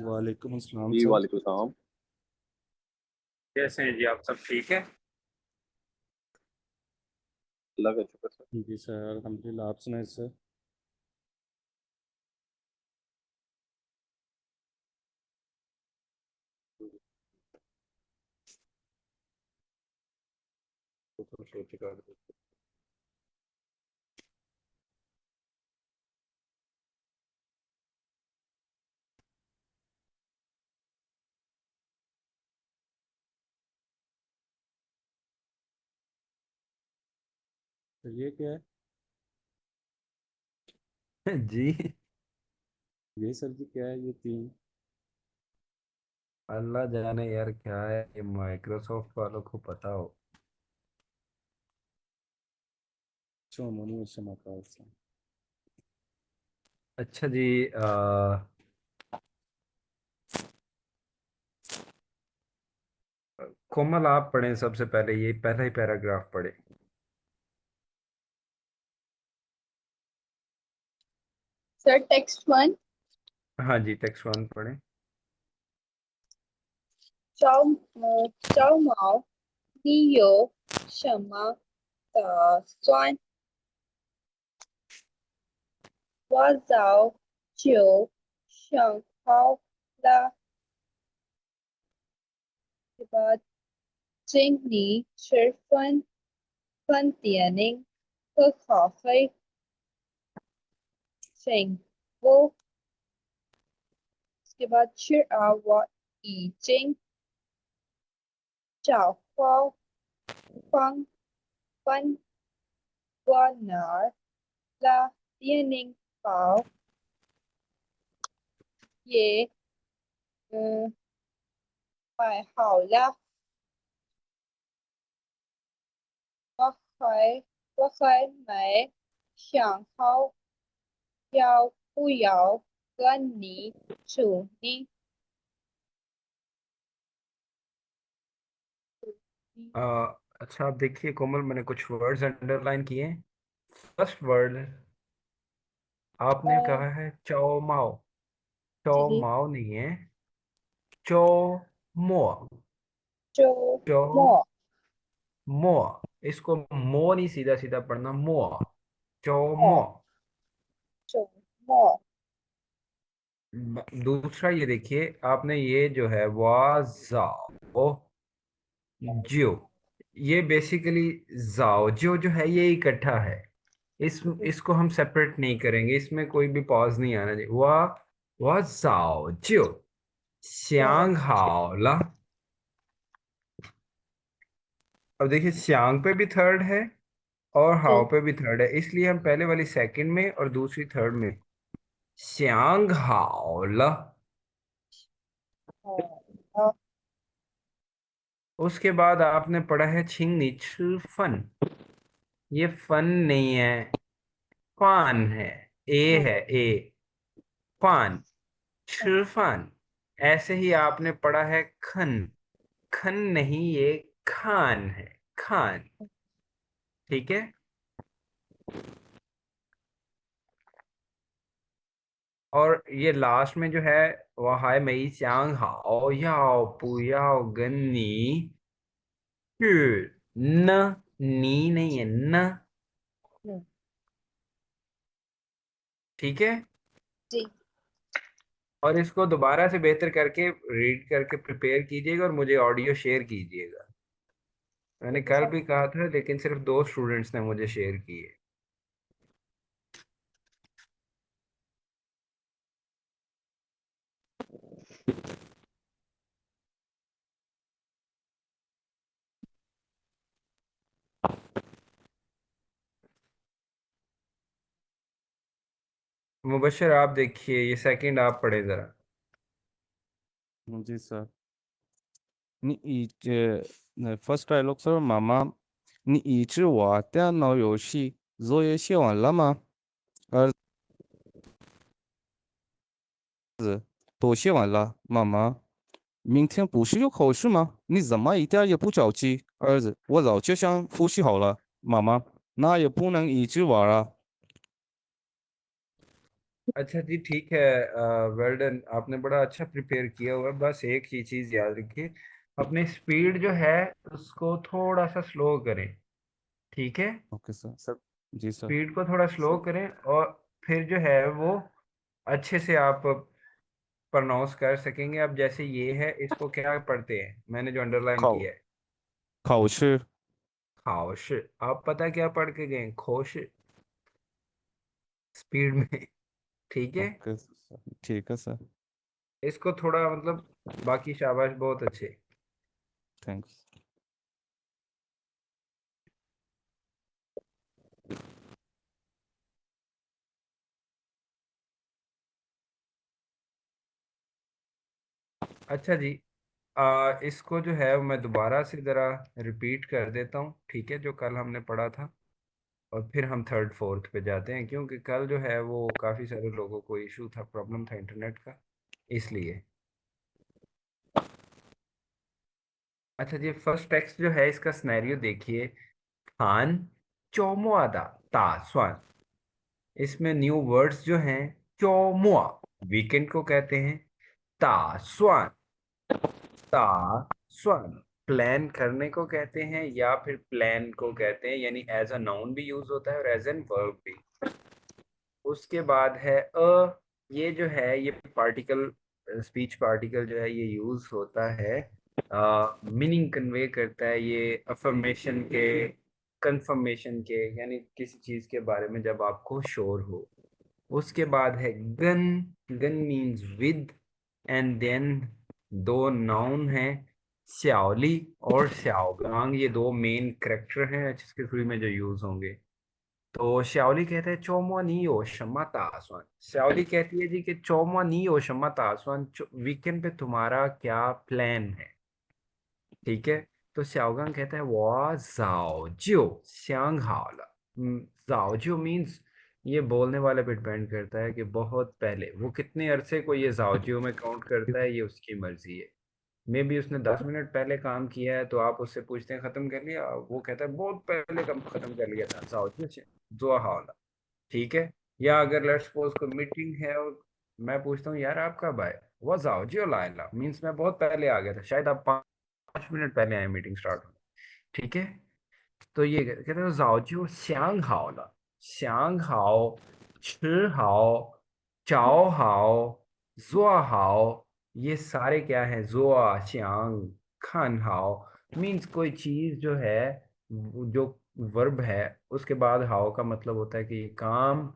वालेकुम अस्सलाम जी सर। वालेकुम सलाम। कैसे हैं जी आप? सब ठीक है? अल्लाह का शुक्र सर। जी सर, अल्हम्दुलिल्लाह। आप सुनाए सर। तो सोच कर तो ये क्या है? जी। ये सर जी क्या है, ये तीन? अल्लाह जाने यार क्या है, ये माइक्रोसॉफ्ट वालों को पता हो। चौमनी शमाकाल से। अच्छा जी। कोमल आप पढ़ें सबसे पहले, ये पहला ही पैराग्राफ पढ़े। Sir text one. हाँ जी, टेक्स्ट वन पढ़े। 招毛，你有什么打算？我早就想好了，对吧？请你吃饭点心喝咖啡，请我。उसके बाद吃完饭，饭过哪儿了？电影包也买好了。我还没想好要不要跟你住呢？आ, अच्छा आप देखिए कोमल, मैंने कुछ वर्ड्स अंडरलाइन किए हैं। फर्स्ट वर्ड आपने अ, कहा है चौ माओ। चौ जी जी। माओ नहीं है, चौ मो। जो चौ मो मो। इसको मो नहीं, सीधा सीधा पढ़ना, मो। चौ मो मो। जो मो दूसरा ये देखिए, आपने ये जो है वाजाओ जियो, ये बेसिकली जाओ जो जो है ये इकट्ठा है। इसको हम सेपरेट नहीं करेंगे, इसमें कोई भी पॉज नहीं आना चाहिए। वाह जाओ जियो वो श्यांग हाओ ला। अब देखिए, श्यांग पे भी थर्ड है और हाओ जी। पे भी थर्ड है, इसलिए हम पहले वाली सेकंड में और दूसरी थर्ड में श्यांग हाओ ला। अ, उसके बाद आपने पढ़ा है छिंग नी फन। ये फन नहीं है, फान है। ए है, ए। फान, फान। ऐसे ही आपने पढ़ा है खन। खन नहीं, ये खान है, खान। ठीक है। और ये लास्ट में जो है वह हाय मई च्यांग हाओ याओ पु याओ गन्नी न। नी नहीं है, न। ठीक है। जी। और इसको दोबारा से बेहतर करके रीड करके प्रिपेयर कीजिएगा और मुझे ऑडियो शेयर कीजिएगा। मैंने ठीक है कल सर। भी कहा था, लेकिन सिर्फ दो स्टूडेंट्स ने मुझे शेयर किए। मुबशर आप देखिए, ये सेकंड आप पढ़े जरा। जी सर। first dialogue sir，妈妈，你已知我电脑游戏作业写完了吗？儿子，都写完了，妈妈。明天不是有考试吗？你怎么一点也不着急？儿子，我早就想复习好了，妈妈，那也不能一直玩啊。अच्छा जी, ठीक है। वेल डन, आपने बड़ा अच्छा प्रिपेयर किया हुआ है। बस एक ही चीज याद रखिए, अपनी स्पीड जो है उसको थोड़ा सा स्लो करें। ठीक है, ओके सर। सर जी सर। स्पीड को थोड़ा स्लो सर करें, और फिर जो है वो अच्छे से आप प्रोनाउंस कर सकेंगे। अब जैसे ये है, इसको क्या पढ़ते हैं, मैंने जो अंडरलाइन 考 किया है, 考试 खाओश। आप पता क्या पढ़ के गए, खोश, स्पीड में। ठीक है, ओके सर ठीक है सर। इसको थोड़ा मतलब, बाकी शाबाश, बहुत अच्छे। थैंक्स। अच्छा जी, इसको जो है मैं दोबारा से ज़रा रिपीट कर देता हूँ, ठीक है, जो कल हमने पढ़ा था। और फिर हम थर्ड फोर्थ पे जाते हैं, क्योंकि कल जो है वो काफ़ी सारे लोगों को इशू था, प्रॉब्लम था इंटरनेट का, इसलिए। अच्छा जी, फर्स्ट टेक्स्ट जो है इसका सिनेरियो देखिए। खान चौमुआदा तासवान, इसमें न्यू वर्ड्स जो हैं, चौमुआ वीकेंड को कहते हैं, तासवान, तासवान प्लान करने को कहते हैं, या फिर प्लान को कहते हैं, यानी एज अ नाउन भी यूज होता है और एज एन वर्ब भी। उसके बाद है ये जो है ये पार्टिकल, स्पीच पार्टिकल जो है ये यूज होता है, मीनिंग कन्वे करता है ये अफर्मेशन के, कंफर्मेशन के, यानी किसी चीज के बारे में जब आपको श्योर हो। उसके बाद है gun, gun means with, and then दो नाउन हैं, श्याओली और श्याओगांग, ये दो मेन करेक्टर हैं जिसके थ्रू में जो यूज होंगे। तो श्याओली कहते हैं चौमुआ नी हो शम्मा तासवान, श्याओली कहती है जी कि चौमुआ नी हो शम्मा तासवान, वीकेंड पे तुम्हारा क्या प्लान है। ठीक है, तो श्याओगांग कहता है वो जाओ जियो श्यांग हावला। जाओ जियो मीन्स, ये बोलने वाले पे डिपेंड करता है कि बहुत पहले वो कितने अरसे को ये जाओ जियो में काउंट करता है, ये उसकी मर्जी है। मे बी उसने 10 मिनट पहले काम किया है, तो आप उससे पूछते हैं खत्म कर लिया, वो कहता है बहुत पहले कम खत्म कर लिया था, जाओ जियो जो हावला। ठीक है, या अगर लेट्स सपोज कोई मीटिंग है और मैं पूछता हूँ यार आप कब आए, वो जाओ जियो लाइला मीन्स मैं बहुत पहले आ गया था, शायद आप 5 मिनट पहले आए मीटिंग स्टार्ट होने। ठीक है, तो ये कहते हैं जाओ जियो श्यांग हाओ ला, श्यांग हाओ, छि हाओ, चाओ हाओ, जुआ हाओ, ये सारे क्या है, जुआ श्यांग खान हाओ, मीन्स कोई चीज जो है, जो वर्ब है उसके बाद हाओ का मतलब होता है कि ये काम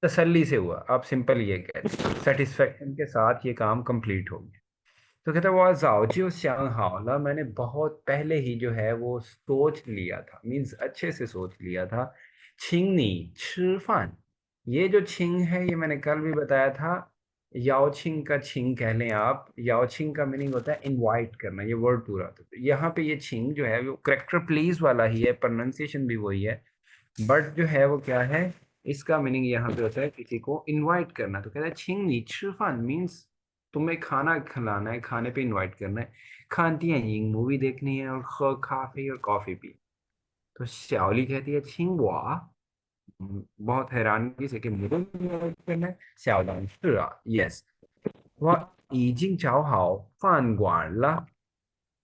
तसल्ली से हुआ, आप सिंपल ये कहते हैं सेटिस्फेक्शन के साथ ये काम कंप्लीट हो गया। तो कहता है वो जाओजी श्यांग हावला, मैंने बहुत पहले ही जो है वो सोच लिया था, मीन्स अच्छे से सोच लिया था। छिंगनी छिफान, ये जो छिंग है ये मैंने कल भी बताया था, याओछिंग का छिंग कह लें आप, याओछिंग का मीनिंग होता है इनवाइट करना, ये वर्ड पूरा होता है। तो यहाँ पे ये छिंग जो है वो करेक्टर प्लीज वाला ही है, प्रोनाउंसिएशन भी वही है, बट जो है वो क्या है, इसका मीनिंग यहाँ पे होता है किसी को इनवाइट करना। तो कहता है छिंग नी छिफान मीन्स तुम्हें खाना खिलाना है, खाने पे इनवाइट करना है। खानती हैं यिंग मूवी देखनी है, और काफी और कॉफी पी। तो श्याओली कहती है छिंगवा, बहुत हैरानगी से कि मुझे इनवाइट करना है। श्याओलांग यस, वह इजिंग चाओ हाओ फान ग्वान ला,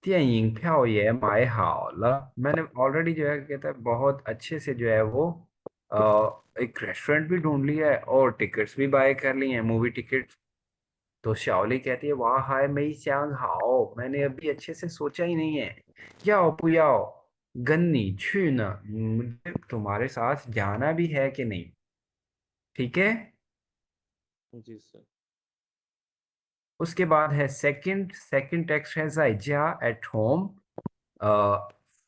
电影票也买好了, मैंने ऑलरेडी जो है कहता है बहुत अच्छे से जो है वो एक रेस्टोरेंट भी ढूंढ लिया है और टिकट्स भी बाय कर लिए हैं, मूवी टिकट्स। तो शाओली कहती है वाह हाय मई श्यांग हाओ, मैंने अभी अच्छे से सोचा ही नहीं है। याओ पुयाओ गन्नी छू न, मुझे तुम्हारे साथ जाना भी है कि नहीं। ठीक है, जी सर। उसके बाद है सेकंड, सेकंड टेक्स्ट है जाइजा एट होम।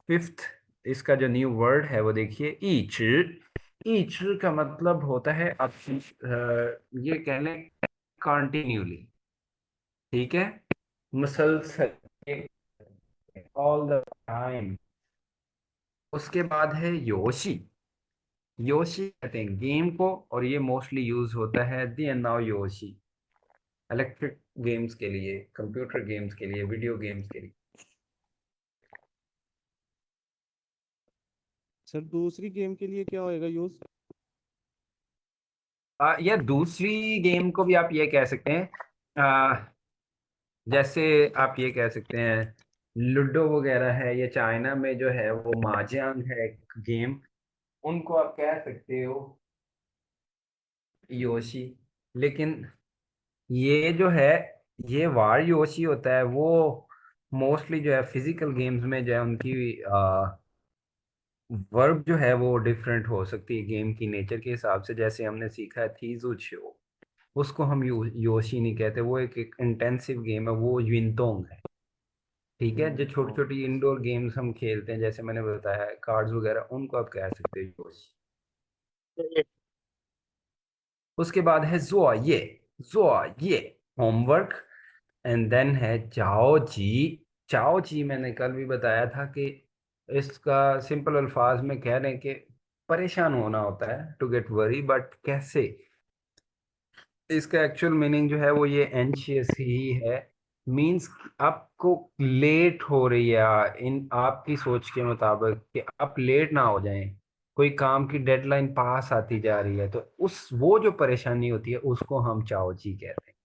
फिफ्थ, इसका जो न्यू वर्ड है वो देखिए ईच, ईच का मतलब होता है आप ये कह लें कॉन्टिन्यूली। ठीक है, मुसलसल, ऑल द टाइम। उसके बाद है योशी, योशी कहते हैं गेम को, और ये मोस्टली यूज होता है दी एंड नाउ योशी, इलेक्ट्रिक गेम्स के लिए, कंप्यूटर गेम्स के लिए, वीडियो गेम्स के लिए। सर दूसरी गेम के लिए क्या होएगा यूज? या दूसरी गेम को भी आप ये कह सकते हैं, जैसे आप ये कह सकते हैं लूडो वगैरह है, या चाइना में जो है वो माजियांग है गेम, उनको आप कह सकते हो योशी। लेकिन ये जो है, ये वार योशी होता है, वो मोस्टली जो है फिजिकल गेम्स में जो है उनकी वर्ब जो है वो डिफरेंट हो सकती है गेम की नेचर के हिसाब से। जैसे हमने सीखा है थीजुचियो, उसको हम योशी नहीं कहते, वो एक इंटेंसिव गेम है, वो युनतोंग है। ठीक है, जो छोटी छोटी इंडोर गेम्स हम खेलते हैं जैसे मैंने बताया कार्ड्स वगैरह, उनको आप कह सकते हो योशी। उसके बाद है जुआ ये होमवर्क। एंड देन है चाओ जी। चाओ जी मैंने कल भी बताया था कि इसका सिंपल अल्फाज में कह रहे हैं कि परेशान होना होता है, टू गेट वरी, बट कैसे, इसका एक्चुअल मीनिंग जो है वो ये एंशियस ही है। मींस आपको लेट हो रही है इन आपकी सोच के मुताबिक, कि आप लेट ना हो जाएं, कोई काम की डेडलाइन पास आती जा रही है, तो उस वो जो परेशानी होती है उसको हम चाओ जी कहते हैं।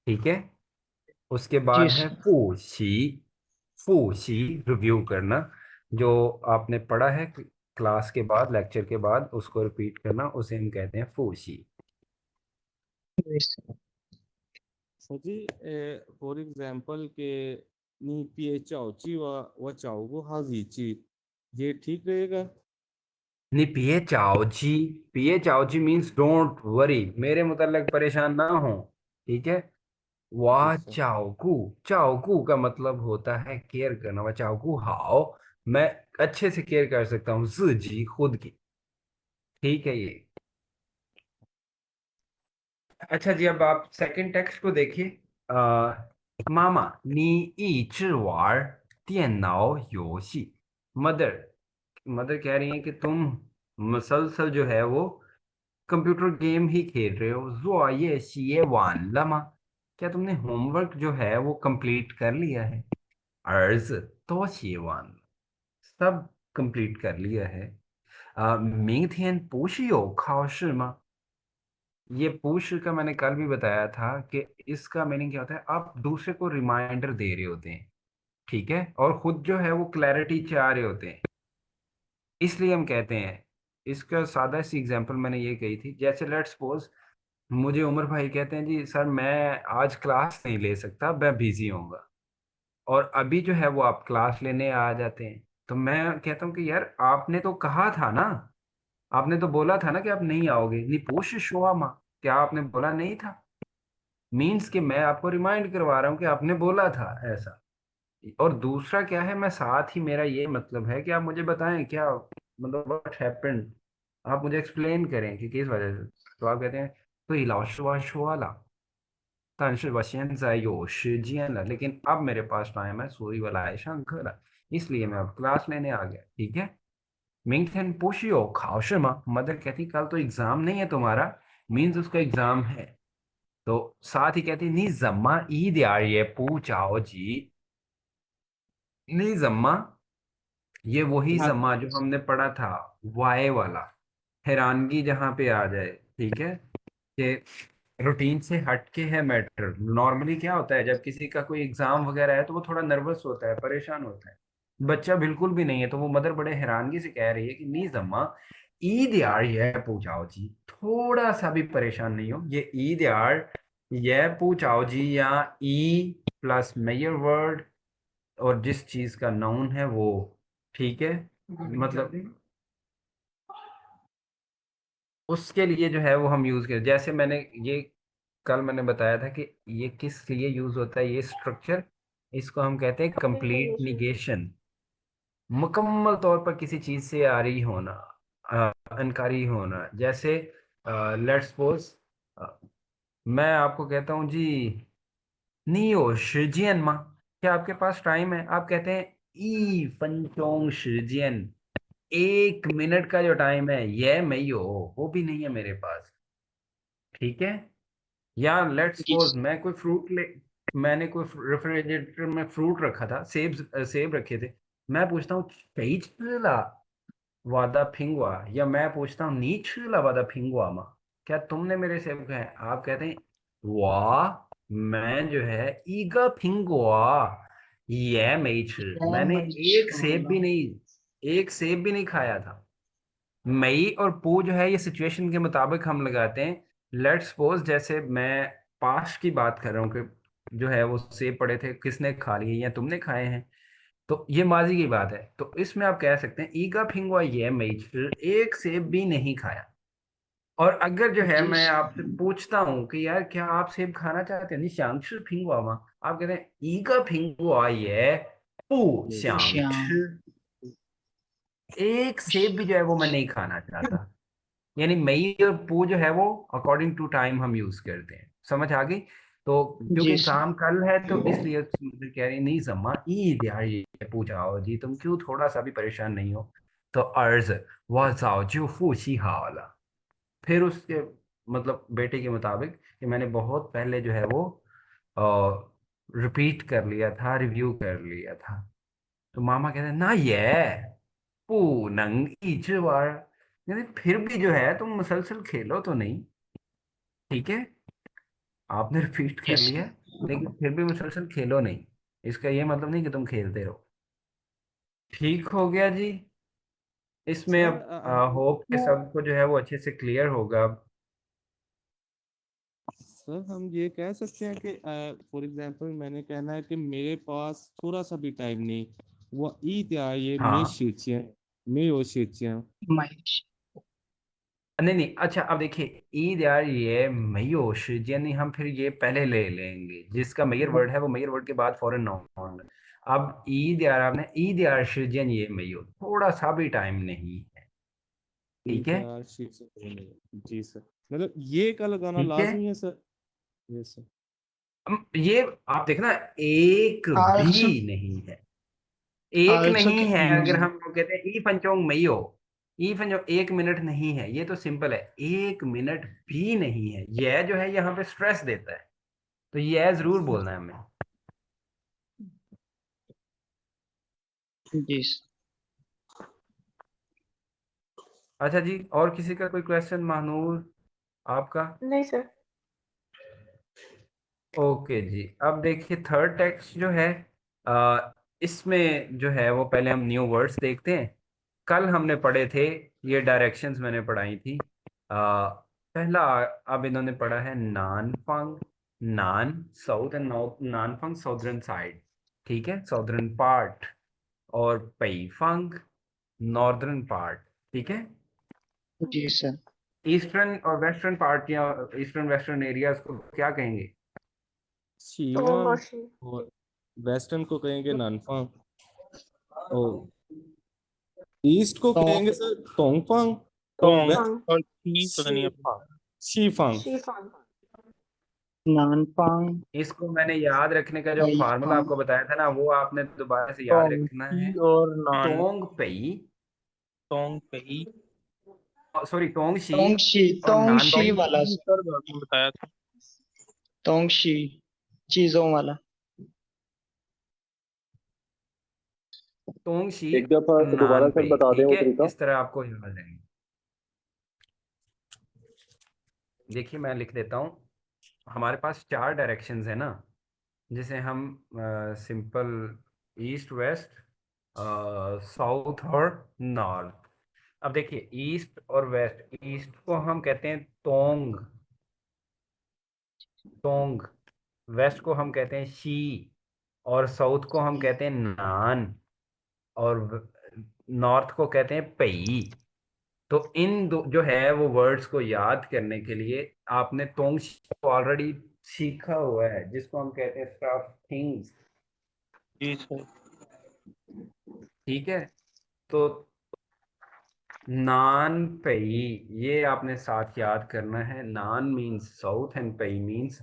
ठीक है। उसके जी बाद है सर। फूशी। फूशी रिव्यू करना, जो आपने पढ़ा है क्लास के बाद, लेक्चर के बाद उसको रिपीट करना, उसे हम कहते हैं फूशी। जी सर। सर जी, फॉर एग्जांपल के नी पिए चाओची व चाओगो हाजीची, ये ठीक रहेगा? नहीं, पिए चाओ जी मीन्स डोंट वरी, मेरे मुतल्लक परेशान ना हो। ठीक है। जी वाह सर। चाओकू, चाओकू का मतलब होता है केयर करना। वाह चाओकू हाओ, मैं अच्छे से केयर कर सकता हूँ जी खुद की। ठीक है ये। अच्छा जी, अब आप सेकंड टेक्स्ट को देखिए। मामा नी ई चिवार दियनाओ योशी। मदर, मदर कह रही है कि तुम मसलसल जो है वो कंप्यूटर गेम ही खेल रहे हो। जो ये सीए वन लमा, क्या तुमने होमवर्क जो है वो कंप्लीट कर लिया है? अर्ज तो सीए वन, सब कंप्लीट कर लिया है। 明天不是有考试吗？ये पुश का मैंने कल भी बताया था कि इसका मीनिंग क्या होता है, आप दूसरे को रिमाइंडर दे रहे होते हैं। ठीक है, और खुद जो है वो क्लैरिटी चाह रहे होते हैं, इसलिए हम कहते हैं। इसका सादा सी एग्जांपल मैंने ये कही थी, जैसे लेट्स सपोज मुझे उमर भाई कहते हैं जी सर मैं आज क्लास नहीं ले सकता, मैं बिजी होऊंगा, और अभी जो है वो आप क्लास लेने आ जाते हैं, तो मैं कहता हूँ कि यार आपने तो कहा था ना, आपने तो बोला था ना कि आप नहीं आओगे, नहीं पोश शोआ माँ, क्या आपने बोला नहीं था? मीन्स कि मैं आपको रिमाइंड करवा रहा हूँ कि आपने बोला था ऐसा। और दूसरा क्या है, मैं साथ ही मेरा ये मतलब है कि आप मुझे बताएं क्या मतलब व्हाट हैपेंड, आप मुझे एक्सप्लेन करें कि किस वजह से। तो आप कहते हैं तो इलाशवाला, 但是我现在有时间了, लेकिन अब मेरे पास टाइम है,所以我来上课了, इसलिए मैं अब क्लास लेने आ गया। ठीक है। 明天不是有考试吗? मदर कहती कल तो एग्जाम नहीं है तुम्हारा, मीन्स उसका एग्जाम है। तो साथ ही कहती नी जम्मा ईद यार ये पूछाओ जी। नी जम्मा, ये वही हाँ जम्मा जो हमने पढ़ा था, वाई वाला, हैरानगी जहां पे आ जाए। ठीक है, कि रूटीन से हटके है मैटर। नॉर्मली क्या होता है जब किसी का कोई एग्जाम वगैरह है तो वो थोड़ा नर्वस होता है, परेशान होता है। बच्चा बिल्कुल भी नहीं है, तो वो मदर बड़े हैरानगी से कह रही है कि नी जम्मा ईद यार यह पूछाओ जी, थोड़ा सा भी परेशान नहीं हो, ये ईद यार यह पूछाओ जी, या ई प्लस मेजर वर्ड और जिस चीज का नाउन है वो। ठीक है, मतलब उसके लिए जो है वो हम यूज करें। जैसे मैंने ये कल मैंने बताया था कि ये किस लिए यूज होता है ये स्ट्रक्चर, इसको हम कहते हैं कंप्लीट निगेशन। मुकम्मल तौर पर किसी चीज से आ रही होना, अनकारी होना। जैसे लेट्स सपोज मैं आपको कहता हूँ जी नियो शिजियन मा, क्या आपके पास टाइम है? आप कहते हैं ई पंचोंग शिजियन, 1 मिनट का जो टाइम है यह मैं हो, वो भी नहीं है मेरे पास। ठीक है। या लेट्स जी सपोज मैं कोई फ्रूट ले, मैंने कोई रेफ्रिजरेटर में फ्रूट रखा था, सेब रखे थे, मैं पूछता हूँ वादा फिंगवा, या मैं पूछता हूँ नीच वादा फिंगवा मा, क्या तुमने मेरे सेब खाए? आप कहते हैं वाह मैं जो है ईगा फिंगुआ ये मई ची, मैंने एक सेब भी नहीं खाया था। मई और पू जो है ये सिचुएशन के मुताबिक हम लगाते हैं। लेट्स सपोज जैसे मैं पास्ट की बात कर रहा हूँ कि जो है वो सेब पड़े थे, किसने खा लिए या तुमने खाए हैं, तो ये माजी की बात है। तो इसमें आप कह सकते हैं ईगा फिंगुआ ये मई एक सेब भी नहीं खाया। और अगर जो है जी मैं सर। आपसे पूछता हूँ कि यार क्या आप सेब खाना चाहते हैं, नहीं श्यांग फिंगुआ मा, आप कहते हैं ईगा फिंगुआ ये पू श्यांग, श्याम। एक सेब भी जो है वो मैं नहीं खाना चाहता। यानी मई और पू जो है वो अकॉर्डिंग टू टाइम हम यूज करते हैं, समझ आ गई? तो क्योंकि जी सर। एग्जाम कल है तो इसलिए मुझे कह रही नहीं जम्मा ईद यार ये पूछाओ जी, तुम क्यों थोड़ा सा भी परेशान नहीं हो। तो अर्ज वह जाओ जो फूसी हावला, फिर उसके मतलब बेटे के मुताबिक कि मैंने बहुत पहले जो है वो रिपीट कर लिया था, रिव्यू कर लिया था। तो मामा कहते हैं ना ये पूनंग इचवार, यानी फिर भी जो है तुम मुसलसल खेलो तो नहीं, ठीक है? आपने रिपीट जी कर लिया सर। लेकिन फिर भी मुसलसल खेलो नहीं, इसका ये मतलब नहीं कि तुम खेलते रहो। ठीक हो गया जी। इसमें सर अब होप के सबको जो है वो अच्छे से क्लियर होगा अब। सर हम ये कह सकते हैं कि फॉर एग्जांपल मैंने कहना है कि मेरे पास थोड़ा सा भी टाइम नहीं, वो ईद या ये मे हाँ शीचियाँ मे और शीचियाँ महेश। नहीं नहीं, अच्छा अब देखिए ईद यार ये मयोश यानी हम फिर ये पहले ले लेंगे, जिसका मेयर वर्ड है वो मेयर वर्ड के बाद फॉरेन नाउन। अब ईद यार आपने ईद यार शिजन ये मयो थोड़ा सा भी टाइम नहीं है, ठीक ईद है? या शीचियाँ। जी सर, मतलब ये का लगाना ठीक है, लाजमी है सर। Yes sir. ये आप देखना एक आल्सो। भी नहीं है, एक आल्सो नहीं कैन है। बी अगर यूज्ड। हम लोग कहते हैं ई पंचोंग मईयो, ई पंचोंग एक मिनट नहीं है, ये तो सिंपल है, एक मिनट भी नहीं है। यह जो है यहाँ पे स्ट्रेस देता है, तो यह जरूर बोलना है हमें। जी सर। अच्छा जी, और किसी का कोई क्वेश्चन महानूर आपका? नहीं सर। ओके जी, अब देखिए थर्ड टेक्स्ट जो है इसमें जो है वो पहले हम न्यू वर्ड्स देखते हैं। कल हमने पढ़े थे, ये डायरेक्शंस मैंने पढ़ाई थी। पहला अब इन्होंने पढ़ा है नानफंग, नान साउथ एंड नानफंग साउदर्न साइड, ठीक है, साउदर्न पार्ट, और पैफंग नॉर्दर्न पार्ट, ठीक है। जी सर। ईस्टर्न और वेस्टर्न पार्ट या ईस्टर्न वेस्टर्न एरियाज को क्या कहेंगे? शीवांग, और वेस्टर्न को कहेंगे नानफांग, और ईस्ट को तो कहेंगे सर तोंगफांग, और टोंग वेस्ट और टी पता नहीं अब। शीफांग। नानपांग। इसको मैंने याद रखने का जो फार्मूला पैफांग। आपको बताया था ना, वो आपने दोबारा से याद टोंग रखना टी है। और नान। तोंग पई, टोंग पही। सॉरी तोंग शी तोंगशी। और नान तोंगशी पई। वाला सर आपने बताया था। तोंगशी चीजों वाला। तोंग शी एक दफा और दोबारा नान सर पई, बता दें ठीक वो है, तरीका। इस तरह आपको याद रहेंगे। देखिए मैं लिख देता हूँ, हमारे पास चार डायरेक्शंस है ना, जिसे हम सिंपल ईस्ट वेस्ट साउथ और नॉर्थ। अब देखिए ईस्ट और वेस्ट, ईस्ट को हम कहते हैं तोंग, तोंग, वेस्ट को हम कहते हैं शी, और साउथ को हम कहते हैं नान, और नॉर्थ को कहते हैं पई। तो इन दो जो है वो वर्ड्स को याद करने के लिए आपने तोंग को ऑलरेडी सीखा हुआ है, जिसको हम कहते हैं स्टफ थिंग्स, जी सर। ठीक है। तो नान पई ये आपने साथ याद करना है, नान मीन्स साउथ एंड पई मीन्स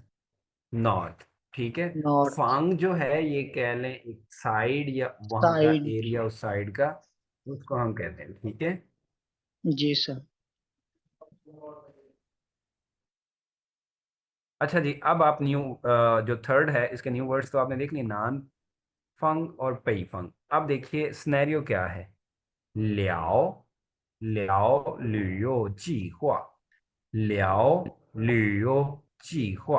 नॉर्थ, ठीक है। नॉर्थ फांग जो है ये कह लें एक साइड या वहां का साइड। एरिया, उस साइड का, उसको हम कहते हैं, ठीक है। जी सर। अच्छा जी, अब आप न्यू जो थर्ड है इसके न्यू वर्ड्स तो आपने देख लिए, नान फंग और पई फंग। अब देखिए स्नैरियो क्या है। ल्याओ, ल्याओ लियो जी हुआ, 聊旅游计划।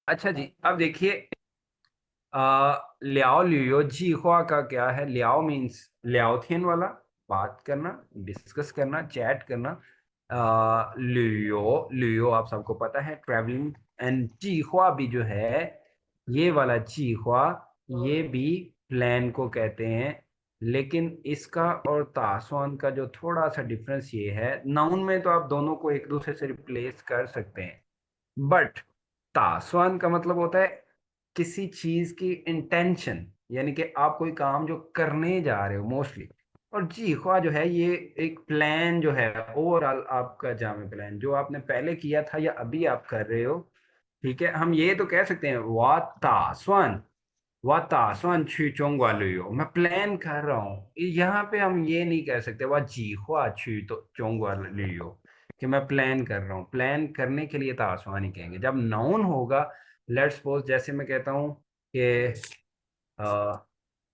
अच्छा जी, अब देखिए ल्याओ लियो जी हुआ का क्या है। ल्याओ मीन्स ल्याओथियन वाला, बात करना, डिस्कस करना, चैट करना। लियो लियो आप सबको पता है ट्रैवलिंग। एंड जी हुआ भी जो है, ये वाला जी हुआ, ये भी प्लान को कहते हैं। लेकिन इसका और तासवान का जो थोड़ा सा डिफरेंस ये है, नाउन में तो आप दोनों को एक दूसरे से रिप्लेस कर सकते हैं, बट तासवान का मतलब होता है किसी चीज की इंटेंशन, यानी कि आप कोई काम जो करने जा रहे हो मोस्टली। और जी ख्वा जो है, ये एक प्लान जो है, ओवरऑल आपका जामे प्लान जो आपने पहले किया था या अभी आप कर रहे हो। ठीक है, हम ये तो कह सकते हैं वा तासवान, वा तासवान छी चोंगवा लुयो, मैं प्लान कर रहा हूँ। यहाँ पे हम ये नहीं कह सकते वा जी ख्वा छी तो चोंगवा लुयो, कि मैं प्लान कर रहा हूँ। प्लान करने के लिए तो आसमान ही कहेंगे। जब नाउन होगा, लेट्स सपोज जैसे मैं कहता हूँ कि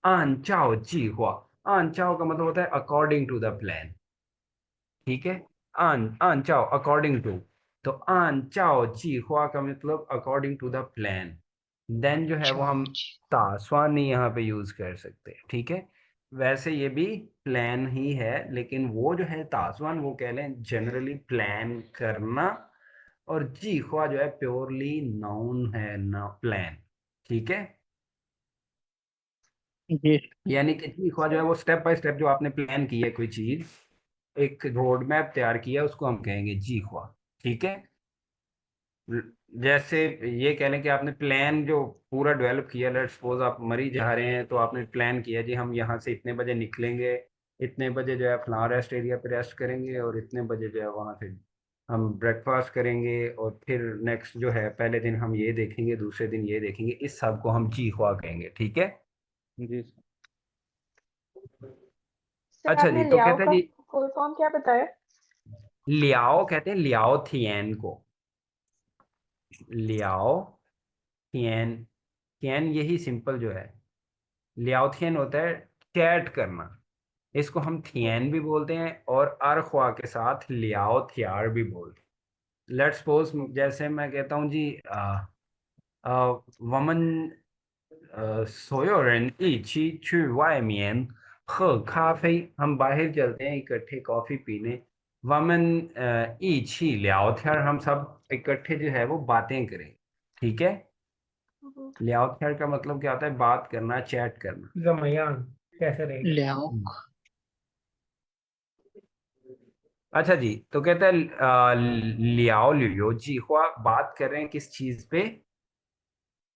आन चाओ जी हुआ। आन चाओ का मतलब होता है अकॉर्डिंग टू द प्लान। ठीक है, आन आन चाओ अकॉर्डिंग टू, तो आन चाओ जी हुआ का मतलब according to the plan. Then जो है वो हम चाओ जी। तासवान नहीं यहाँ पे यूज कर सकते। ठीक है, वैसे ये भी प्लान ही है, लेकिन वो जो है तासवान, वो कह लें जनरली प्लान करना। और जी ख्वा जो है प्योरली नाउन है, ना प्लान। ठीक है, जी। यानी कि जी ख्वा जो है वो स्टेप बाय स्टेप जो आपने प्लान की है कोई चीज, एक रोड मैप तैयार किया, उसको हम कहेंगे जी ख्वा। ठीक है, जैसे ये कह लें कि आपने प्लान जो पूरा डेवलप किया, लेट्स सपोज आप मरी जा रहे हैं, तो आपने प्लान किया जी हम यहाँ से इतने बजे निकलेंगे, इतने बजे जो है फलां रेस्ट एरिया पे रेस्ट करेंगे, और इतने बजे जो है वहाँ से हम ब्रेकफास्ट करेंगे, और फिर नेक्स्ट जो है पहले दिन हम ये देखेंगे, दूसरे दिन ये देखेंगे। इस सब को हम जी ख्वा कहेंगे। ठीक है, जी सर अच्छा आपने जी, तो लियाओ कहते हैं का जी फुल फॉर्म क्या बताया? लियाओ, कहते हैं लियाओ थियन को। लियाओ थियन, थियन यही सिंपल जो है। लियाओथियन होता है चैट करना, इसको हम थियन भी बोलते हैं, और अरख्वा के साथ लियाओ थियार भी बोलते हैं। लेट्स सपोज जैसे मैं कहता हूँ जी वमन सोयोरन इची ची वाइमियन ह काफे, हम बाहर चलते हैं इकट्ठे कॉफी पीने। वमन इची लियाओ थियार, हम सब इकट्ठे जो है वो बातें करें। ठीक है, लियाओ थियार का मतलब क्या होता है, बात करना, चैट करना। जमयान कैसे रहेगा? लियाओ। अच्छा जी, तो कहते हैं लियाओ लियो जी हुआ, बात कर रहे हैं किस चीज पे,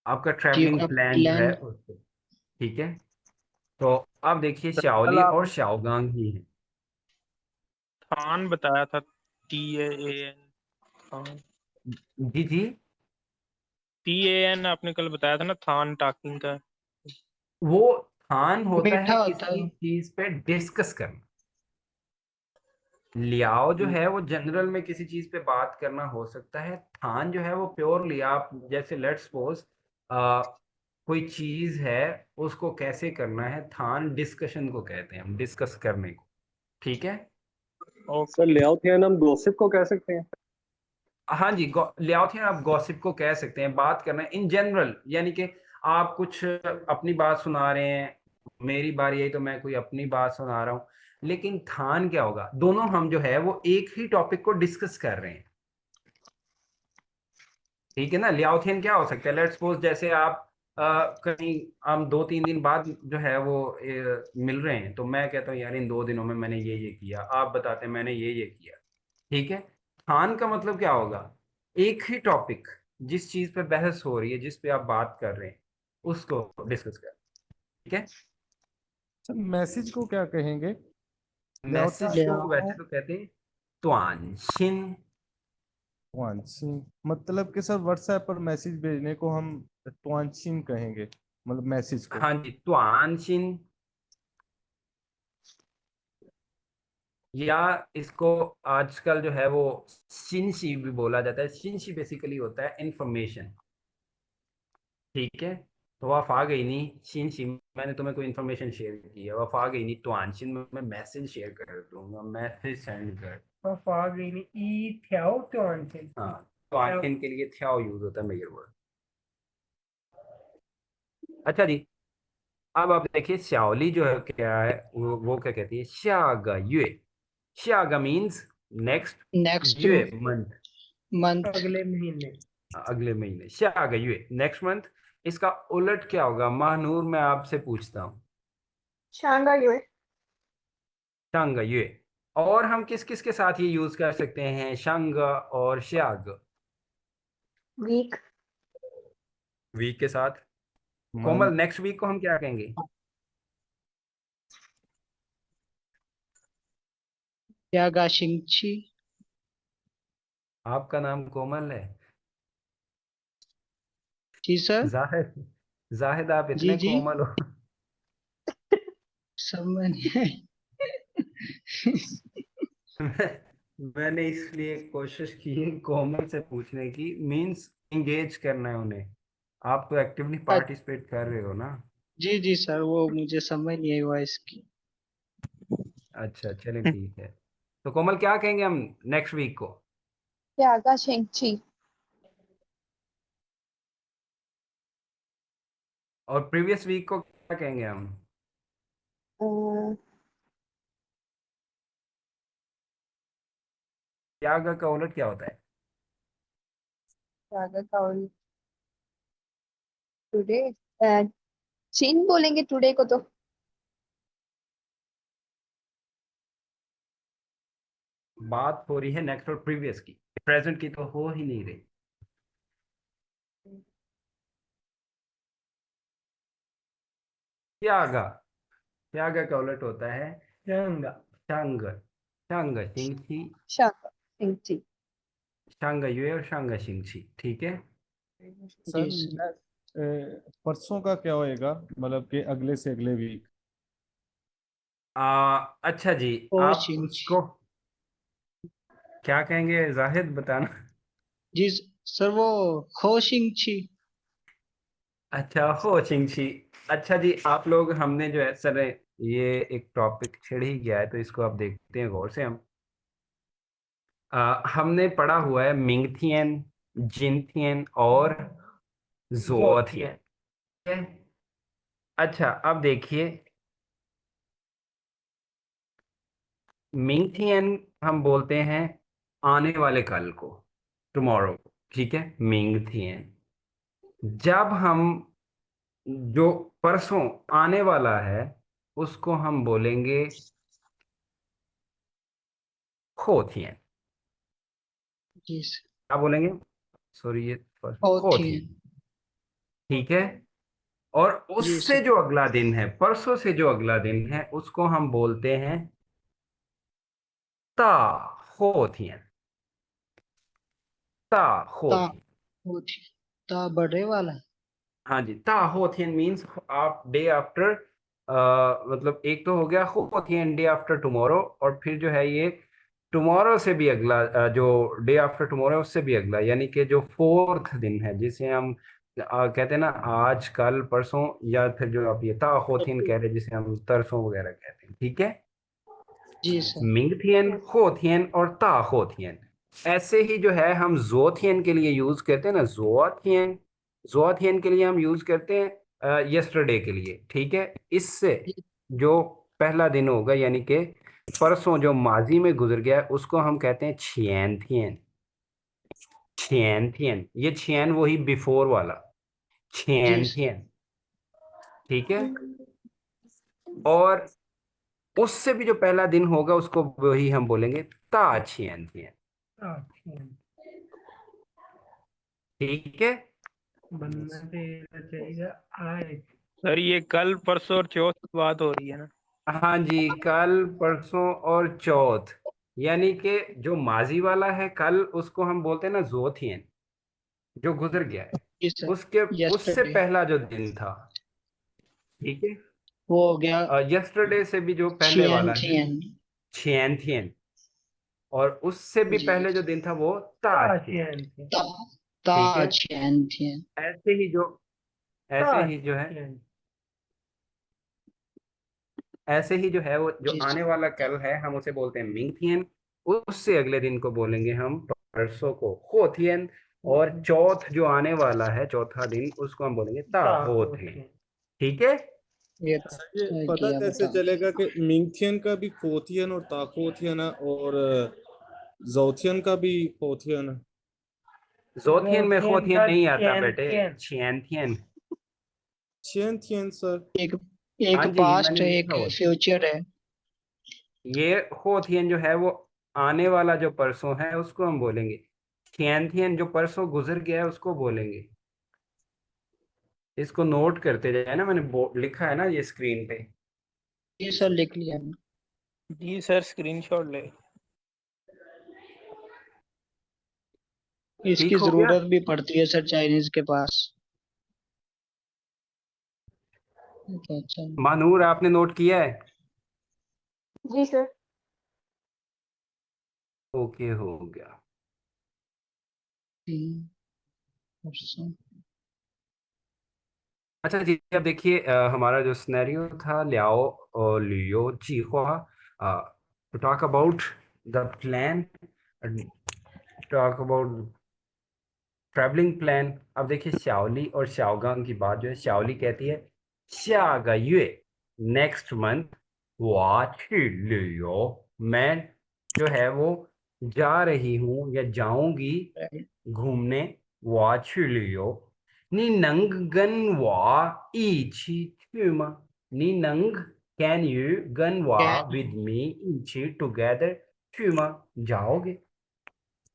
आपका जी ट्रैवलिंग का प्लान जो है प्लान। उस पे। ठीक है, तो अब देखिए कल शाओली और आपने शाओगांग ही है। थान बताया था, TAAN। थान, जी जी, TAN आपने कल बताया था ना, थान टाकिंग का। वो थान होता है मीठा होता किसी है। चीज पे डिस्कस करना। लियाओ जो है वो जनरल में किसी चीज पे बात करना हो सकता है। थान जो है वो प्योरली आप जैसे लेट्स सपोज कोई चीज है, उसको कैसे करना है, थान डिस्कशन को कहते हैं, हम डिस्कस करने को। ठीक है, सर लियाओथियन हम गॉसिप को कह सकते हैं। हाँ जी, लियाओथियन आप गॉसिप को कह सकते हैं, बात करना है इन जनरल, यानी कि आप कुछ अपनी बात सुना रहे हैं, मेरी बारी आई तो मैं कोई अपनी बात सुना रहा हूँ। लेकिन थान क्या होगा, दोनों हम जो है वो एक ही टॉपिक को डिस्कस कर रहे हैं। ठीक है ना, लियाओथियन क्या हो सकता है, लेट्स सपोज जैसे आप कहीं हम 2-3 दिन बाद जो है वो मिल रहे हैं, तो मैं कहता हूँ यार इन 2 दिनों में मैंने ये किया, आप बताते हैं मैंने ये किया। ठीक है, खान का मतलब क्या होगा, एक ही टॉपिक, जिस चीज पे बहस हो रही है, जिस पे आप बात कर रहे हैं, उसको डिस्कस कर। ठीक है, सर मैसेज को क्या कहेंगे? मैसेज को लियाओ। वैसे तो कहते हैं त्वानशिन। ट्वांचिन मतलब कि सर व्हाट्सएप पर मैसेज भेजने को हम ट्वांचिन कहेंगे, मतलब मैसेज को। हाँ जी, त्वानशिन, या इसको आजकल जो है वो शिनशी भी बोला जाता है। शिनशी बेसिकली होता है इंफॉर्मेशन। ठीक है, तो वफ आ गई नहीं शिनशी, मैंने तुम्हें कोई इन्फॉर्मेशन शेयर की है, वफ आ गई नहीं तो आंशिन में मैं मैसेज शेयर कर दूंगा, मैसेज सेंड कर। Fafagini i Thiao Tuanchen. हाँ, तो आंखें के लिए थ्याओ यूज होता है मेजर वर्ड। अच्छा जी, अब आप देखिए श्याओली जो है क्या है, वो क्या कहती है, श्यागा युए। श्यागा मीन्स नेक्स्ट, नेक्स्ट युए मंथ, मंथ अगले महीने. अगले महीने। श्यागा युए नेक्स्ट मंथ। इसका उलट क्या होगा महानूर, मैं आपसे पूछता हूँ। Shanghai. शांगा युए। और हम किस किस के साथ ये यूज कर सकते हैं, शांगा और श्याग? Week. वीक के साथ। मंथ कोमल, नेक्स्ट वीक को हम क्या कहेंगे? यागा शिंगची आपका नाम कोमल है? जी सर जाहिद, जाहिद आप जी इतने जी कोमल हो। समझ नहीं मैंने इसलिए कोशिश की है कोमल से पूछने की, मींस एंगेज करना है उन्हें। आप तो एक्टिवली पार्टिसिपेट कर रहे हो ना। जी जी सर वो मुझे समझ नहीं आई वॉइस की अच्छा चलें ठीक है। तो कोमल क्या कहेंगे हम नेक्स्ट वीक को? Yaga Shengchi. और प्रीवियस वीक को क्या कहेंगे हम? Uh, त्याग का उलट क्या होता है? Yaga Kaul. Today. चीन बोलेंगे टुडे को तो. बात हो रही है नेक्स्ट और प्रीवियस की, प्रेजेंट की तो हो ही नहीं रही। त्यागा, त्यागा का उलट होता है Shanga. शांग। शांग शिंगची, शांगा Shengchi. शांग युए और शांग शिंगची, ठीक है। सर जी सर परसों का क्या होएगा, मतलब कि अगले से अगले वीक? अच्छा जी, ओ आप शिंगची उसको क्या कहेंगे जाहिद, बताना। जी सर वो खो शिंगची अच्छा हो शिंगची। अच्छा जी, आप लोग, हमने जो है सर, ये एक टॉपिक छिड़ ही गया है तो इसको आप देखते हैं गौर से। हम हमने पढ़ा हुआ है मिंगथियन, जिनथियन और जोथियन। अच्छा अब देखिए, मिंगथियन हम बोलते हैं आने वाले कल को, टुमारो, ठीक है, मिंगथियन। जब हम जो परसों आने वाला है उसको हम बोलेंगे खोथियन। जी सर क्या बोलेंगे? सॉरी, ये खोथियन, होथियन ठीक है। और जी उससे सर जो अगला दिन है, परसों से जो अगला दिन है, उसको हम बोलते हैं ता होथियन। ता ता होथियन। होथियन ता बड़े वाला हाँ जी, ता होथियन मीन्स आप डे आफ्टर, मतलब एक तो हो गया होथियन डे आफ्टर टुमारो, और फिर जो है ये टुमारो से भी अगला, जो डे आफ्टर टुमारो उससे भी अगला, यानी कि जो फोर्थ दिन है जिसे हम कहते हैं ना, आज कल परसों, या फिर जो आप ये ता होथियन कह रहे हैं जिसे हम तरसों वगैरह कहते हैं, ठीक है। जी सर मिंगथियन, होथियन और ता होथियन। ऐसे ही जो है हम जोथियन के लिए यूज करते हैं ना, जोथियन, जोथियन के लिए हम यूज करते हैं यस्टरडे के लिए, ठीक है। इससे जो पहला दिन होगा, यानी कि परसों जो माजी में गुजर गया है, उसको हम कहते हैं छियनथियन। छियनथियन, ये छियन वही बिफोर वाला, जी सर छियनथियन, ठीक है। और उससे भी जो पहला दिन होगा उसको वही हम बोलेंगे ता छियनथियन, ठीक है। बनना चाहिए आए. सर ये कल परसों और चौथ की बात हो रही है ना? हाँ जी, कल परसों और चौथ, यानी कि जो माजी वाला है कल, उसको हम बोलते हैं ना जोथियन, जो गुजर गया है। जी सर उसके उससे यस्टरडे पहला जो दिन था, ठीक है, वो हो गया यस्टरडे से भी जो पहले वाला है छियनथियन छियनथियन, और उससे भी जी पहले जो दिन था वो ताशियन, ताशियन थे. ता ता ठीक है। छियनथियन ऐसे ही जो, ऐसे ही जो है, ताशियन. ऐसे ही जो है वो जो जी आने सर वाला कल है हम उसे बोलते हैं मिंगथियन, उससे अगले दिन को बोलेंगे हम परसों को होथियन, और चौथ जो आने वाला है, चौथा दिन, उसको हम बोलेंगे ताहोथियन। ठीक है। ये सर ये सही पता किया कैसे बता। चलेगा कि मिंगथियन का भी खोथियन और ताकोथियन है और जोथियन का भी खोथियन है? जोथियन में जोथियन खोथियन था नहीं आता बेटे, चैंथियन। छियनथियन। छियनथियन सर। एक एक हाँ जी, पास्ट मैंने है, लिखा एक हुआ। फ्यूचर है। ये होथियन जो है वो आने वाला जो परसों है उसको हम बोलेंगे। छियनथियन जो परसों गुजर गया है उसको बोलेंगे। इसको नोट करते जाए ना, मैंने लिखा है ना ये स्क्रीन पे। ये सर लिख लिया मैंने। जी सर, स्क्रीनशॉट ले। इसकी ठीक हो गया। जरूरत भी पड़ती है सर चाइनीज के पास। अच्छा। मानूर आपने नोट किया है? जी सर। ओके, हो गया। परसों। अच्छा जी, अब देखिए हमारा जो सिनेरियो था, लियाओ और लियो जीहुआ to talk about the plan, talk about travelling plan. अब देखिए श्याओली और श्याओगांग की बात जो है, श्याओली कहती है श्यागा ये नेक्स्ट मंथ लियो, मैं जो है वो जा रही हूँ या जाऊंगी घूमने लियो। नी नंग गन वा इची ट्यूमा, नी नंग कैन यू गन वा विद मी इची टुगेदर ट्यूमा, जाओगे?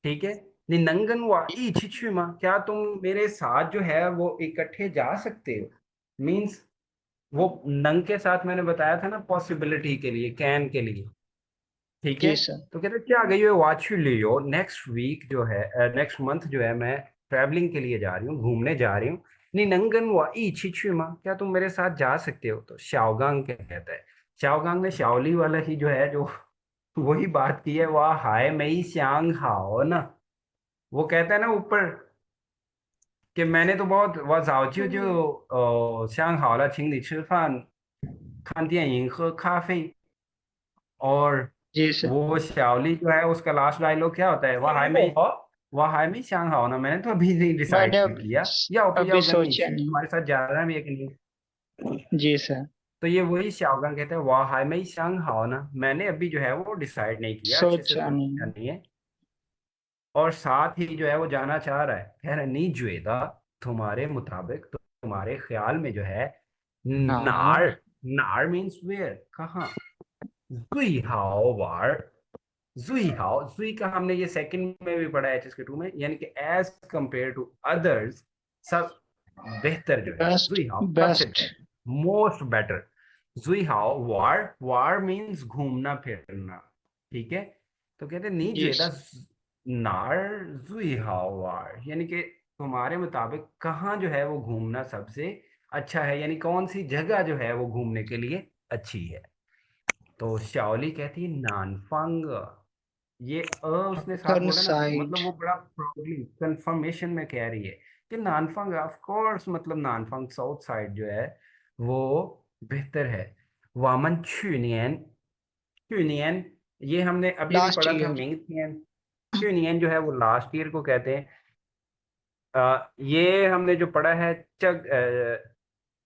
ठीक है। निनंगन वा इच्छिछुमा, क्या तुम मेरे साथ जो है वो इकट्ठे जा सकते हो? मींस वो नंग के साथ मैंने बताया था ना, पॉसिबिलिटी के लिए, कैन के लिए। ठीक है। जी सर। तो कहते क्या गई है, वाच लियो नेक्स्ट वीक जो है, नेक्स्ट मंथ जो है मैं ट्रैवलिंग के लिए जा रही हूँ, घूमने जा रही हूँ। निनंगन वा इच्छिछुमा, क्या तुम मेरे साथ जा सकते हो? तो शाओगांग कहता है, शाओगांग ने शाओली वाला ही जो है, जो वही बात की है, वाह हाय मई श्यांग हाओ ना। वो कहता है ना ऊपर कि मैंने तो बहुत वो जाओ जो शांग हाओ ला请你吃饭看电影喝咖啡। और जी सर। वो श्याओली जो है उसका लास्ट डायलॉग क्या होता है, वह हाय में श्यांग हाओ ना, मैंने तो अभी नहीं डिसाइड मैंने किया, याओ तो अभी याओ गन सोचा नीचे नहीं। तुम्हारे साथ जा रहा है एक नहीं। जी सर। तो ये वही श्याओगांग कहते हैं, वाह हाय में श्यांग हाओ ना, मैंने अभी जो है वो डिसाइड नहीं किया, अच्छे से सोचा सोचा नहीं। नहीं है। और साथ ही जो है वो जाना चाह रहा है, कह रहा है नी जुएदा, तुम्हारे मुताबिक, तो तुम्हारे ख्याल में जो है, हाँ। नार, नार मीन्स वेयर, कहाँ? जुई हाओ वार, जुई हाओ, जुई का हमने ये सेकंड में भी पढ़ा है HSK 2 में, यानी कि एज कंपेयर टू अदर्स, सब बेहतर जो है, बेस्ट। जुई हाओ सबसे बेस्ट। बेहतर, मोस्ट बेटर। जुई हाओ वार, वार मीन्स घूमना फिरना। ठीक है। तो कहते नी जी जुएदा नार जुई हाओ वार, यानी कि तुम्हारे मुताबिक कहाँ जो है वो घूमना सबसे अच्छा है, यानी कौन सी जगह जो है वो घूमने के लिए अच्छी है? तो शाओली कहती है नानफंग। ये उसने साथ फन बोला ना, साइड। मतलब वो बड़ा प्राउडली कंफर्मेशन में कह रही है कि नानफंग ऑफ कोर्स, मतलब नानफंग साउथ साइड जो है वो बेहतर है। वामन छुनियन, छुनियन ये हमने अभी भी लास्ट पढ़ा था, ईयर। मिंगथियन। छुनियन जो है वो लास्ट ईयर को कहते हैं। ये हमने जो पढ़ा है चग,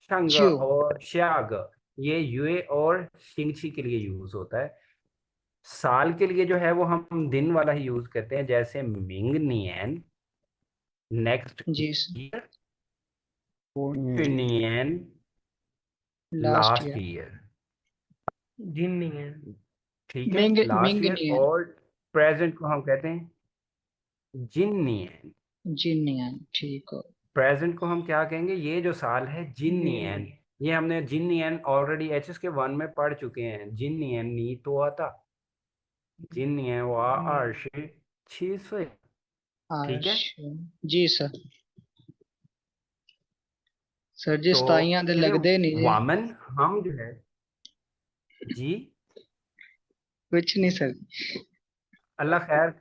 शंग च्यू। और श्याग, ये युए और शिंगची के लिए यूज होता है। साल के लिए जो है वो हम दिन वाला ही यूज करते हैं, जैसे मिंग नियन नेक्स्ट जी सर। ईयर, नियन लास्ट लास्ट ईयर। ईयर। जिन नहीं है। ठीक है, मिंग लास्ट मिंग ईयर। नहीं है। और प्रेजेंट को हम कहते हैं जिन नियन। जिन नहीं है। ठीक हो। प्रेजेंट को हम क्या कहेंगे, ये जो साल है जिनियन। ये हमने जिनियन ऑलरेडी HSK 1 में पढ़ चुके हैं। जिनियन नी तो आता, जिनियन वा 27岁। ठीक है। अच्छा। जी सर। सर जी तो सताइयां ते कहते लगदे नहीं जी। वामन, हम जो है जी, कुछ नहीं सर। अल्लाह खैर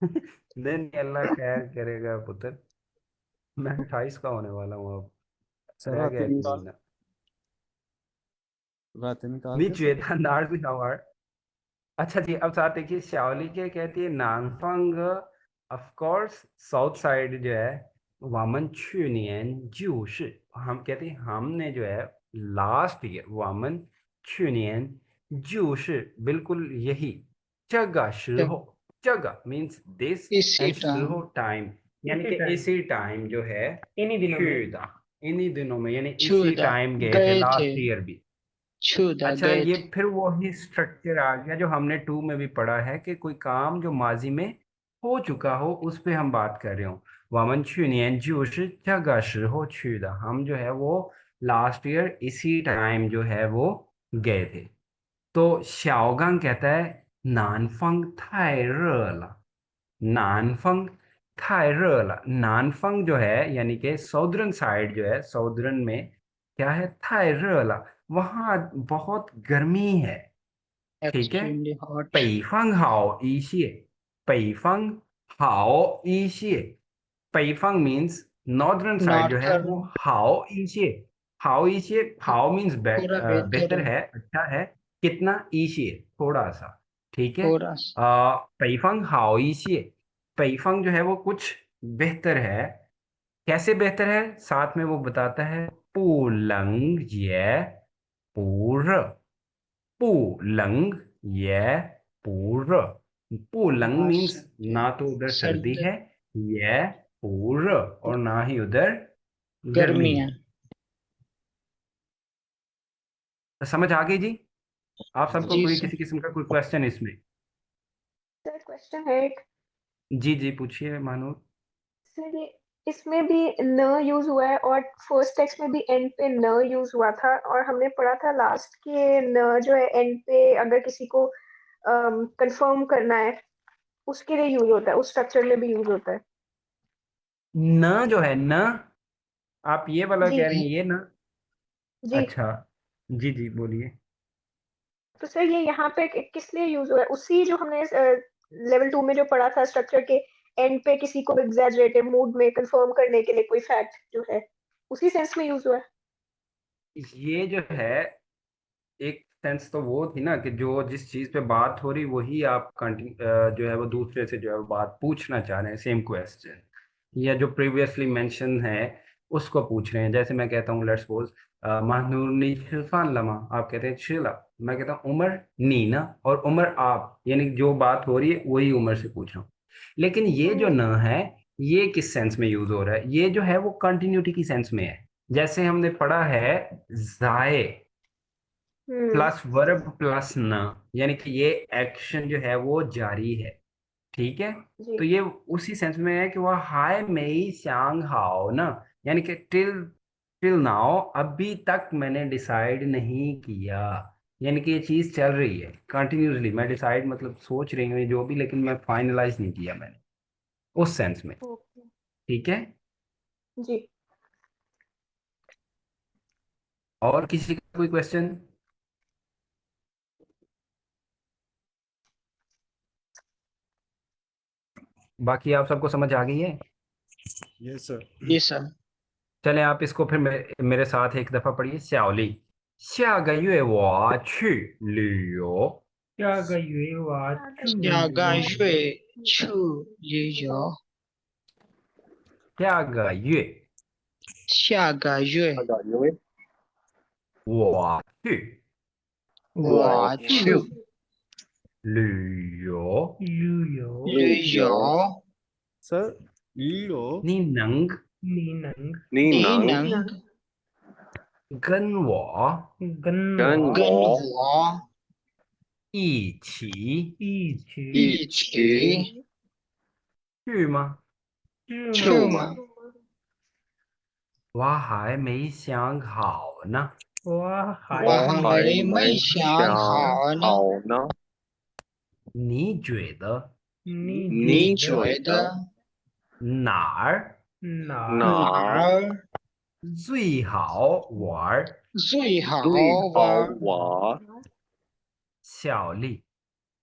नहीं नहीं, अल्लाह खैर करेगा पुत्र। मैं 28 का होने वाला हूँ अब, सर रह रात गया एक निकाल, महीना। रात निकाल के Niet sir. weet, daar is nou waar। अच्छा जी, अब साथ देखिए श्यावली क्या कहती है, नानफंग ऑफ कोर्स साउथ साइड जो है, वामन छुनियन जूस, हम कहते हैं हमने जो है लास्ट ईयर, वामन छुनियन जूस, बिल्कुल यही, जगह शिहो, जगह मीन्स दिस इसी एंड टाइम शिहो टाइम, यानी इसी कि टाइम इसी टाइम जो है, इन्हीं दिनों में छुदा, इन्हीं दिनों में, यानी इसी छुदा टाइम गए थे गए थे लास्ट ईयर भी। छुदा अच्छा, गए ये थे फिर वही स्ट्रक्चर आ गया जो हमने 2 में भी पढ़ा है कि कोई काम जो माजी में हो चुका हो उस पे हम बात कर रहे हो। 我们去年就是这个时候去的，हम जो है वो लास्ट ईयर इसी टाइम जो है वो गए थे। तो शाओगांग कहता है नानफंग थाई रला, नानफंग थाई रला, नानफंग जो है यानी कि साउदर्न साइड जो है, साउदर्न में क्या है, थाई रला, वहां बहुत गर्मी है, ठीक है। Extremely hot 北方好一些，北方好一些，北方 means northern side जो है वो नॉर्थर्न हाओ इशे, हाओ इशे, हाओ मीन्स पूरा बेहतर बेहतर है है, अच्छा है, कितना, इशे थोड़ा सा, ठीक है। पूरा पैफंग हाओ इशे, पैफंग जो है वो कुछ बेहतर है, कैसे बेहतर है, साथ में वो बताता है, पुलंग ये पूर, पुलंग ये पूर, पुलंग हाँ मीन्स ना तो उधर सर्दी सर्द है, ये पूर, और ना ही उधर गर्मी गर्मियाँ है। तो समझ आ गई जी? आप सबको जी कोई सर किसी किस्म का कोई क्वेश्चन इसमें? सर क्वेश्चन है एक। जी जी पूछिए मानो। सर ये इसमें भी न यूज हुआ है और फर्स्ट टेक्स्ट में भी एंड पे न यूज हुआ था, और हमने पढ़ा था लास्ट के न जो है एंड पे अगर किसी को कंफर्म करना है उसके लिए यूज होता है, उस स्ट्रक्चर में भी यूज होता है। न जो है न, आप ये वाला जी कह रही हैं, ये ना? जी। अच्छा, जी जी बोलिए। तो सर ये यहाँ पे किस लिए यूज हुआ है, उसी जो हमने लेवल 2 में जो पढ़ा था स्ट्रक्चर के एंड पे किसी को एग्जैजरेटिव मूड में कंफर्म करने के लिए कोई फैक्ट जो है, उसी सेंस में यूज हुआ है। ये जो है एक सेंस तो वो थी ना कि जो जिस चीज पे बात हो रही वही आप जो है वो दूसरे से जो है वो बात पूछना चाह रहे हैं, सेम क्वेश्चन, या जो प्रीवियसली मेंशन है उसको पूछ रहे हैं। जैसे मैं कहता हूँ लेट्स सपोज महानूर नी शिफान लमा, आप कहते हैं शिला, मैं कहता हूँ उमर नी ना, और उमर आप, यानी जो बात हो रही है वही उमर से पूछ रहा हूँ। लेकिन ये जो न है, ये किस सेंस में यूज हो रहा है, ये जो है वो कंटिन्यूटी की सेंस में है। जैसे हमने पढ़ा है जाए प्लस वर्ब प्लस न, यानी कि ये एक्शन जो है वो जारी है, ठीक है। जी तो ये उसी सेंस में है कि वह हाय मई श्यांग हाओ ना, यानी कि टिल टिल नाउ, अभी तक मैंने डिसाइड नहीं किया, यानी कि ये चीज चल रही है कंटिन्यूसली, मैं डिसाइड मतलब सोच रही हूँ जो भी, लेकिन मैं फाइनलाइज नहीं किया मैंने, उस सेंस में, ओके ठीक है। जी। और किसी का कोई क्वेश्चन? बाकी आप सबको समझ आ गई है? Yes sir. जी सर चलें आप इसको फिर मेरे साथ एक दफा पढ़िए। श्याओली, 下个月我去旅游，下个月我去下个旅游，月去旅游下个月下个月我去我去旅游，旅游，旅游 सर लो 你能你能你能跟我跟跟我我一起一起一起去吗？去去吗？吗？我还没想好呢。我还我没还没想好呢，你觉得你你觉得觉得哪儿哪哪儿最好玩？最好玩？小丽，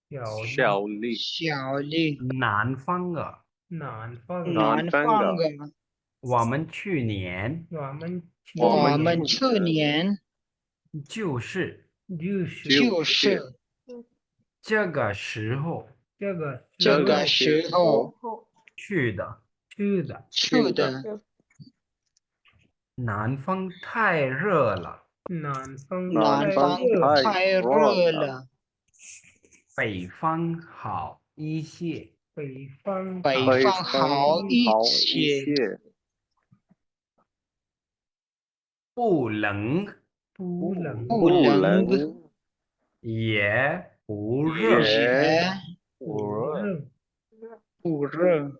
小丽小丽，南方啊，南方南方啊，我们去年我们去我们年去年就是就是就是这个时候这个时候去的去的南方太热了，南方南方太热了，北方好一些。北方北方好一些，不冷不冷不冷也不热。也不热。不热。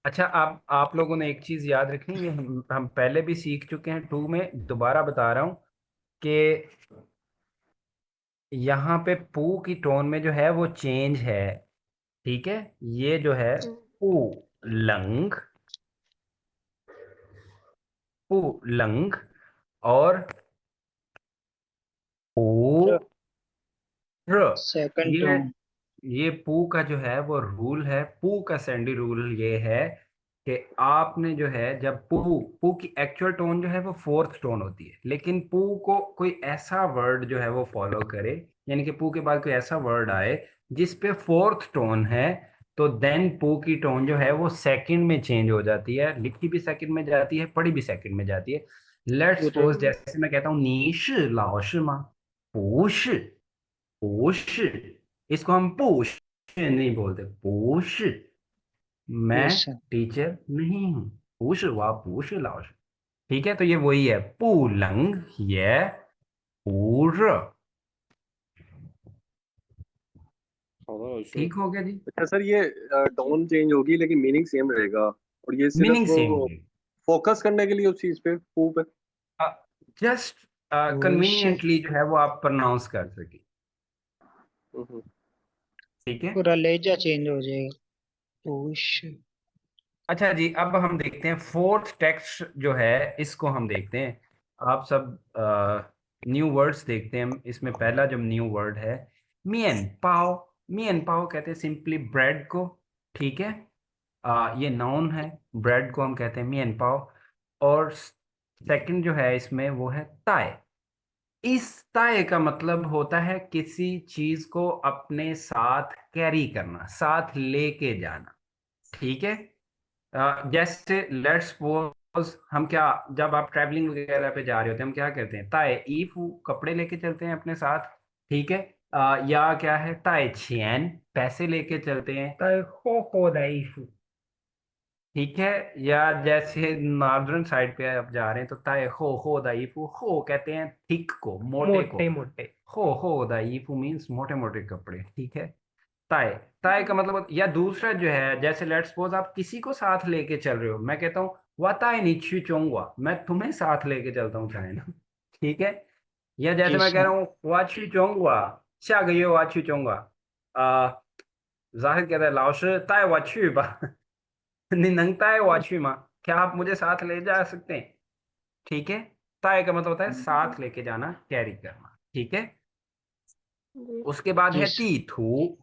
अच्छा, आप लोगों ने एक चीज याद रखनी, ये हम पहले भी सीख चुके हैं 2 में, दोबारा बता रहा हूं कि यहाँ पे पू की टोन में जो है वो चेंज है, ठीक है। ये जो है पू लंग और पू र। सेकंड ये टोन ये पू का जो है वो रूल है, पू का सैंडी रूल ये है कि आपने जो है जब पू की एक्चुअल टोन जो है वो 4th टोन होती है, लेकिन पू को कोई ऐसा वर्ड जो है वो फॉलो करे, यानी कि पू के बाद कोई ऐसा वर्ड आए जिस पे 4th टोन है, तो देन पू की टोन जो है वो सेकंड में चेंज हो जाती है, लिखी भी सेकंड में जाती है, पढ़ी भी सेकंड में जाती है। लेट्स सपोज जैसे मैं कहता हूँ 你是老师吗？不是，不是，इसको हम पुश नहीं बोलते, पुश। मैं पुश। टीचर नहीं हूँ, पुश वा पुश लाओ। ठीक है, तो ये वही है, पू लंग ये पूर। ठीक हो गया जी। अच्छा सर, ये टोन चेंज होगी लेकिन मीनिंग सेम रहेगा, और ये सिर्फ मीनिंग सेम फोकस करने के लिए उस चीज पे, पू पे। जस्ट कन्वीनियंटली जो है वो आप प्रोनाउंस कर सके। ठीक है, पूरा लहजा चेंज हो जाएगा। पुश। अच्छा जी, अब हम देखते हैं 4th टेक्स्ट जो है, इसको हम देखते हैं। आप सब न्यू वर्ड्स देखते हैं हम। इसमें पहला जो न्यू वर्ड है मियन पाव। मियन पाव कहते हैं सिंपली ब्रेड को, ठीक है। ये नाउन है, ब्रेड को हम कहते हैं मियन पाव। और सेकंड जो है इसमें वो है ताय। इस ताय का मतलब होता है किसी चीज को अपने साथ कैरी करना, साथ लेके जाना, ठीक है। जैसे लेट्स सपोज हम क्या, जब आप ट्रैवलिंग वगैरह पे जा रहे होते हैं हम क्या कहते हैं, ताए ईफू कपड़े लेके चलते हैं अपने साथ, ठीक है। या क्या है, ताए छियन पैसे लेके चलते हैं, ताए हो दाईफू, ठीक है। या जैसे नॉर्दर्न साइड पे आप जा रहे हैं तो ताए हो दाईफू, हो कहते हैं थिक को, मोटे को, मोटे हो दाईफू मीन्स मोटे मोटे कपड़े, ठीक है। ताय, ताय का मतलब, या दूसरा जो है, जैसे लेट्स सपोज आप किसी को साथ लेके चल रहे हो, मैं कहता हूँ वाताय नीची चोंगवा, मैं तुम्हें साथ लेके चलता हूँ चाइना, ठीक है। या जैसे मैं कह रहा हूँ वाची चोंगवा, 下个月 वाची चोंगवा, जाहिर कहता है लाओश ताय वाची बा, निनंग ताय वाची मा, क्या आप मुझे साथ ले जा सकते हैं, ठीक है। ताय का मतलब होता है साथ लेके जाना, कैरी करना, ठीक है। उसके बाद है तीथू।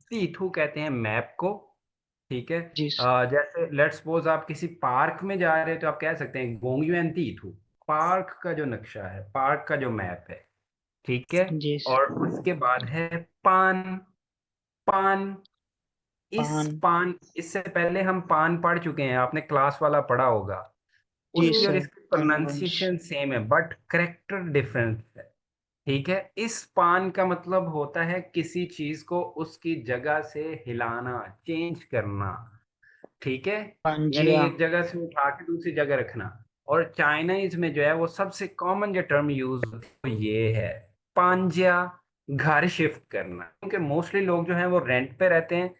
तीथू कहते हैं मैप को, ठीक है। जैसे लेट्स सपोज आप किसी पार्क में जा रहे हैं तो आप कह सकते हैं गोंगयुएन तीथू, पार्क का जो नक्शा है, पार्क का जो मैप है, ठीक है। और उसके बाद है पान। पान, पान, इससे पहले हम पान पढ़ चुके हैं, आपने क्लास वाला पढ़ा होगा। उसकी और इसकी प्रोनाउंसिएशन सेम है बट करेक्टर डिफरेंस है, ठीक है। इस पान का मतलब होता है किसी चीज को उसकी जगह से हिलाना, चेंज करना, ठीक है। यानी एक जगह से उठा के दूसरी जगह रखना। और चाइनीज में जो है वो सबसे कॉमन जो टर्म यूज होती है वो ये है पांजिया, घर शिफ्ट करना, क्योंकि मोस्टली लोग जो हैं वो रेंट पे रहते हैं,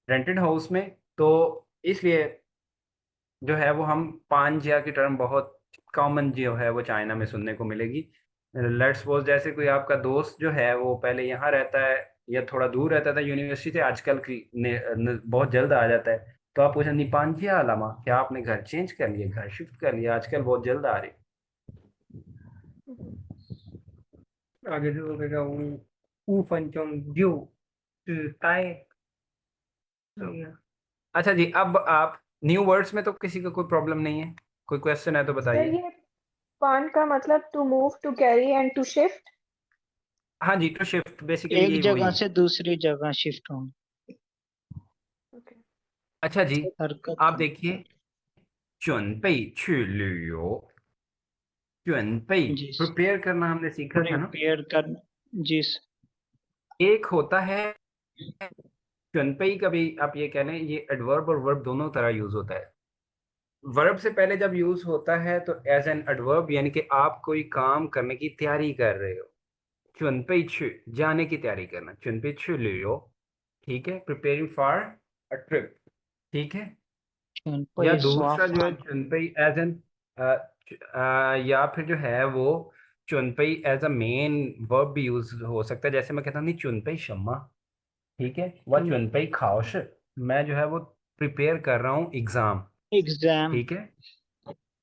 रेंटेड हाउस में, तो इसलिए जो है वो हम पांजिया की टर्म बहुत कॉमन जो है वो चाइना में सुनने को मिलेगी। लेट्स सपोज जैसे कोई आपका दोस्त जो है वो पहले यहाँ रहता है या थोड़ा दूर रहता था यूनिवर्सिटी से, आजकल बहुत जल्द आ जाता है, तो आप पूछें निपांजिया अलामा, क्या आपने घर चेंज कर लिया, घर शिफ्ट कर लिया, आजकल बहुत जल्द आ रही। आगे जो होगा ऊ फंचोंग जो ताए। अच्छा जी, अब आप न्यू वर्ड्स में तो किसी का कोई प्रॉब्लम नहीं है, कोई क्वेश्चन है तो बताइए। ये पान का मतलब to move, to carry and to shift. हाँ जी, टू शिफ्ट बेसिकली एक यही जगह वही। से दूसरी जगह शिफ्ट होना। Okay. अच्छा जी, हरकत आप करना। देखिए, 准备去旅游，准备 जी प्रिपेयर करना हमने सीखा था ना। प्रिपेयर करना। जी एक होता है 准备का भी आप ये कह लें, ये एडवर्ब और वर्ब दोनों तरह यूज होता है। वर्ब से पहले जब यूज होता है तो एज एन एडवर्ब, यानी कि आप कोई काम करने की तैयारी कर रहे हो। 准备去 जाने की तैयारी करना, 准备去旅游, ठीक है, प्रिपेयरिंग फॉर अ ट्रिप, ठीक है। या दूसरा जो है 准备 एज एन या फिर जो है वो 准备 एज अ मेन वर्ब भी यूज हो सकता है। जैसे मैं कहता हूँ नहीं 准备什么, ठीक है, वह 准备考试, मैं जो है वो प्रिपेयर कर रहा हूँ एग्जाम, एग्जाम। ठीक है।